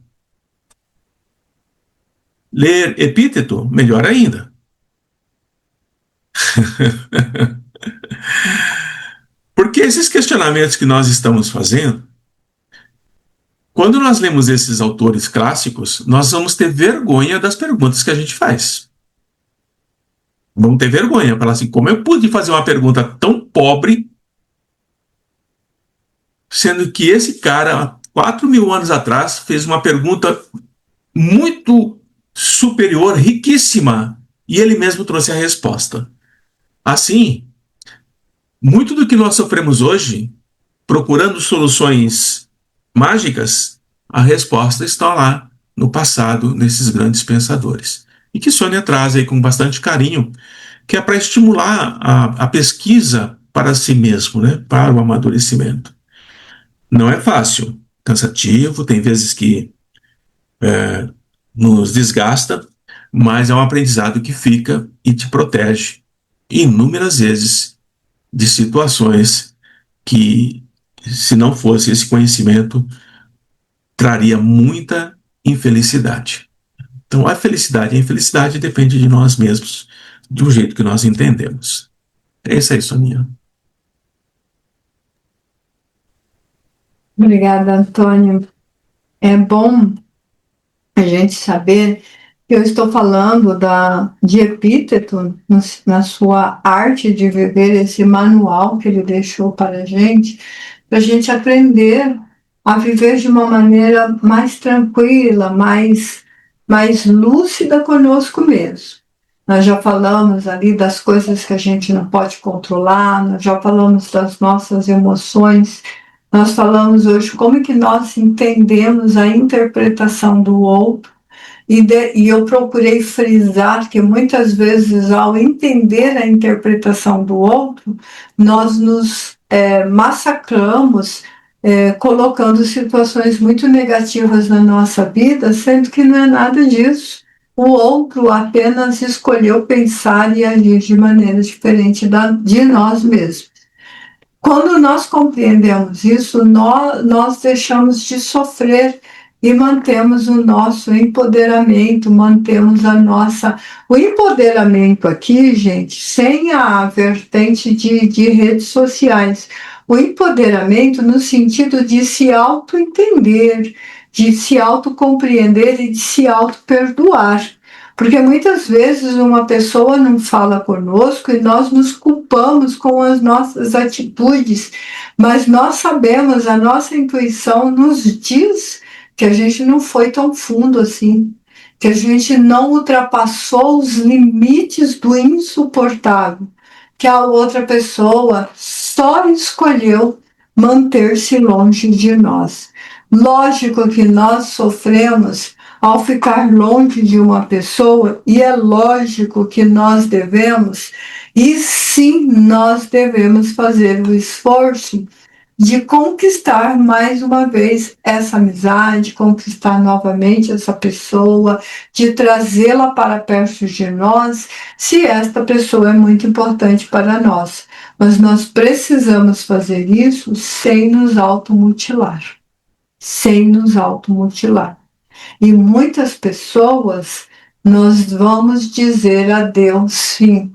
Ler Epíteto, melhor ainda. Porque esses questionamentos que nós estamos fazendo, quando nós lemos esses autores clássicos, nós vamos ter vergonha das perguntas que a gente faz. Vamos ter vergonha, falar assim, como eu pude fazer uma pergunta tão pobre, sendo que esse cara, 4.000 anos atrás, fez uma pergunta muito superior, riquíssima, e ele mesmo trouxe a resposta. Assim, muito do que nós sofremos hoje, procurando soluções mágicas, a resposta está lá no passado, nesses grandes pensadores. E que Sônia traz aí com bastante carinho, que é para estimular a pesquisa para si mesmo, né? Para o amadurecimento. Não é fácil, cansativo, tem vezes que nos desgasta, mas é um aprendizado que fica e te protege inúmeras vezes de situações que, se não fosse esse conhecimento, traria muita infelicidade. Então, a felicidade e a infelicidade depende de nós mesmos, do jeito que nós entendemos. É isso aí, Soninha. Obrigada, Antônio. É bom a gente saber que eu estou falando de Epíteto na sua arte de viver, esse manual que ele deixou para a gente aprender a viver de uma maneira mais tranquila, mais lúcida conosco mesmo. Nós já falamos ali das coisas que a gente não pode controlar, nós já falamos das nossas emoções, Nós falamos hoje como que nós entendemos a interpretação do outro, e eu procurei frisar que muitas vezes, ao entender a interpretação do outro, nós nos massacramos, colocando situações muito negativas na nossa vida, sendo que não é nada disso. O outro apenas escolheu pensar e agir de maneira diferente de nós mesmos. Quando nós compreendemos isso, nós deixamos de sofrer e mantemos o nosso empoderamento, mantemos a nossa... O empoderamento aqui, gente, sem a vertente de redes sociais. O empoderamento no sentido de se auto-entender, de se auto-compreender e de se auto-perdoar. Porque muitas vezes uma pessoa não fala conosco e nós nos culpamos com as nossas atitudes, mas nós sabemos, a nossa intuição nos diz que a gente não foi tão fundo assim, que a gente não ultrapassou os limites do insuportável, que a outra pessoa só escolheu manter-se longe de nós. Lógico que nós sofremos ao ficar longe de uma pessoa, e é lógico que nós devemos, e sim, nós devemos fazer o esforço de conquistar mais uma vez essa amizade, conquistar novamente essa pessoa, de trazê-la para perto de nós, se esta pessoa é muito importante para nós. Mas nós precisamos fazer isso sem nos automutilar. Sem nos automutilar. E muitas pessoas nós vamos dizer adeus, sim,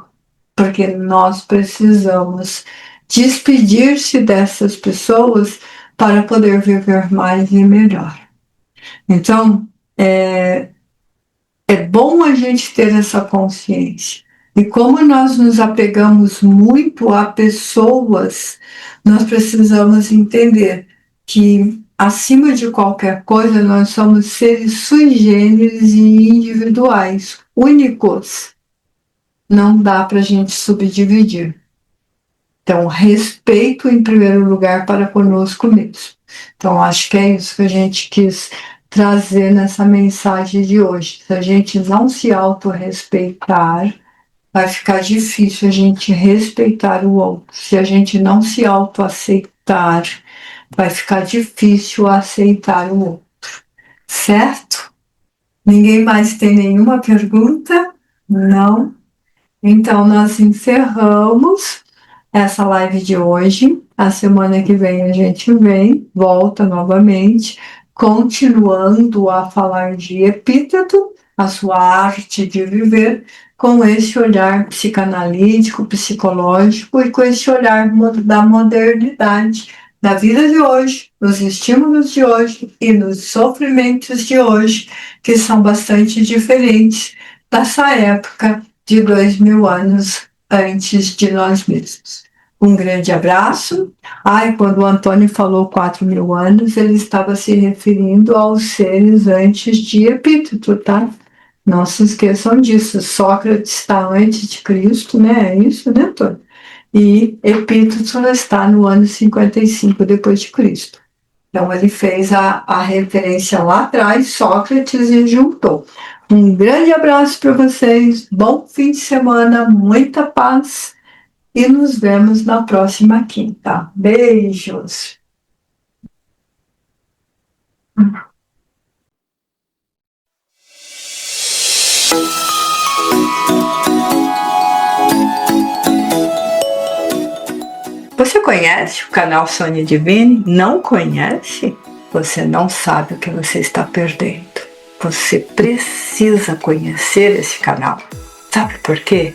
porque nós precisamos despedir-se dessas pessoas para poder viver mais e melhor. Então, é bom a gente ter essa consciência. E como nós nos apegamos muito a pessoas, nós precisamos entender que, acima de qualquer coisa, nós somos seres sui generis e individuais, únicos. Não dá para a gente subdividir. Então, respeito em primeiro lugar para conosco mesmo. Então, acho que é isso que a gente quis trazer nessa mensagem de hoje. Se a gente não se autorrespeitar, vai ficar difícil a gente respeitar o outro. Se a gente não se autoaceitar, vai ficar difícil aceitar o outro. Certo? Ninguém mais tem nenhuma pergunta? Não? Então, nós encerramos essa live de hoje. A semana que vem a gente volta novamente, continuando a falar de Epíteto, a sua arte de viver, com esse olhar psicanalítico, psicológico e com esse olhar da modernidade, da vida de hoje, nos estímulos de hoje e nos sofrimentos de hoje, que são bastante diferentes dessa época de 2000 anos antes de nós mesmos. Um grande abraço. Quando o Antônio falou 4.000 anos, ele estava se referindo aos seres antes de Epíteto, tá? Não se esqueçam disso. Sócrates está antes de Cristo, né? É isso, né, Antônio? E Epíteto está no ano 55 depois de Cristo. Então, ele fez a referência lá atrás, Sócrates, e juntou. Um grande abraço para vocês, bom fim de semana, muita paz e nos vemos na próxima quinta. Beijos! Você conhece o canal Sônia Divine? Não conhece? Você não sabe o que você está perdendo. Você precisa conhecer esse canal. Sabe por quê?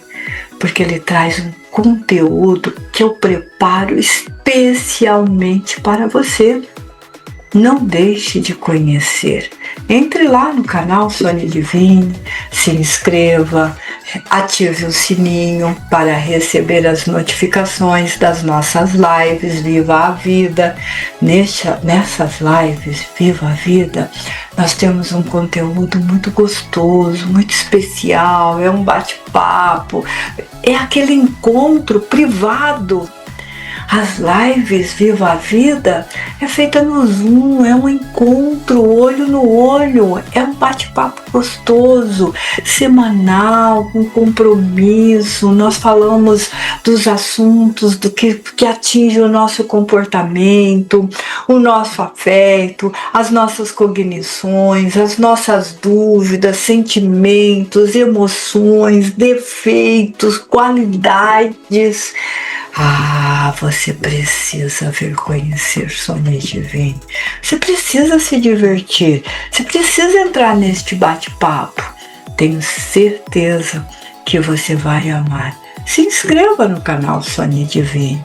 Porque ele traz um conteúdo que eu preparo especialmente para você. Não deixe de conhecer. Entre lá no canal Sônia Divine, se inscreva, ative o sininho para receber as notificações das nossas lives Viva a Vida. Nessas lives Viva a Vida, nós temos um conteúdo muito gostoso, muito especial, é um bate-papo, é aquele encontro privado. As lives Viva a Vida é feita no Zoom, é um encontro olho no olho, é um bate-papo gostoso, semanal, com compromisso. Nós falamos dos assuntos do que atinge o nosso comportamento, o nosso afeto, as nossas cognições, as nossas dúvidas, sentimentos, emoções, defeitos, qualidades. Você precisa vir conhecer Sônia Divine. Você precisa se divertir. Você precisa entrar neste bate-papo. Tenho certeza que você vai amar. Se inscreva no canal Sônia Divine.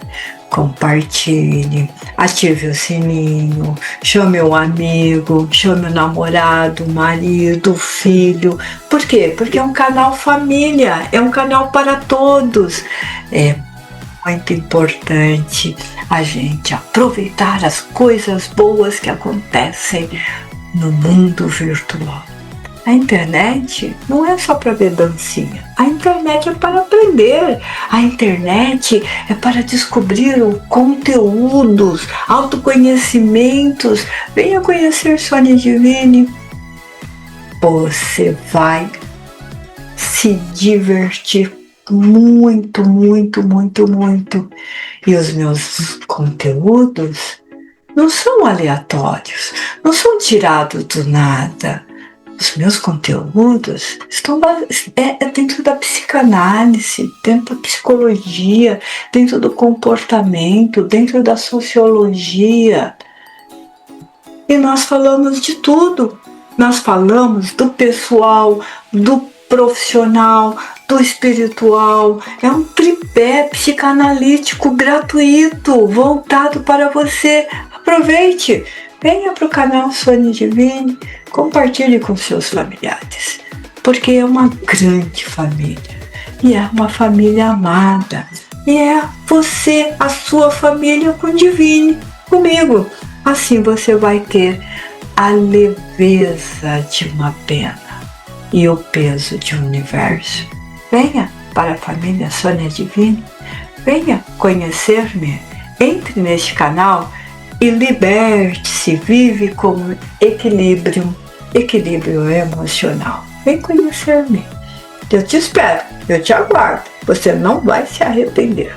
Compartilhe, ative o sininho, chame o amigo, chame o namorado, o marido, o filho. Por quê? Porque é um canal família, é um canal para todos. É muito importante a gente aproveitar as coisas boas que acontecem no mundo virtual. A internet não é só para ver dancinha. A internet é para aprender. A internet é para descobrir conteúdos, autoconhecimentos. Venha conhecer Sônia Divine. Você vai se divertir muito, muito, muito, muito. E os meus conteúdos não são aleatórios, não são tirados do nada. Os meus conteúdos estão dentro da psicanálise, dentro da psicologia, dentro do comportamento, dentro da sociologia. E nós falamos de tudo. Nós falamos do pessoal, do profissional, do espiritual. É um tripé psicanalítico gratuito, voltado para você. Aproveite, venha para o canal Sônia Divine, compartilhe com seus familiares, porque é uma grande família, e é uma família amada, e é você, a sua família com Divine, comigo. Assim você vai ter a leveza de uma pena e o peso de um universo. Venha para a família Sônia Divine, venha conhecer-me, entre neste canal e liberte-se, vive com equilíbrio emocional. Vem conhecer-me. Eu te espero, eu te aguardo, você não vai se arrepender.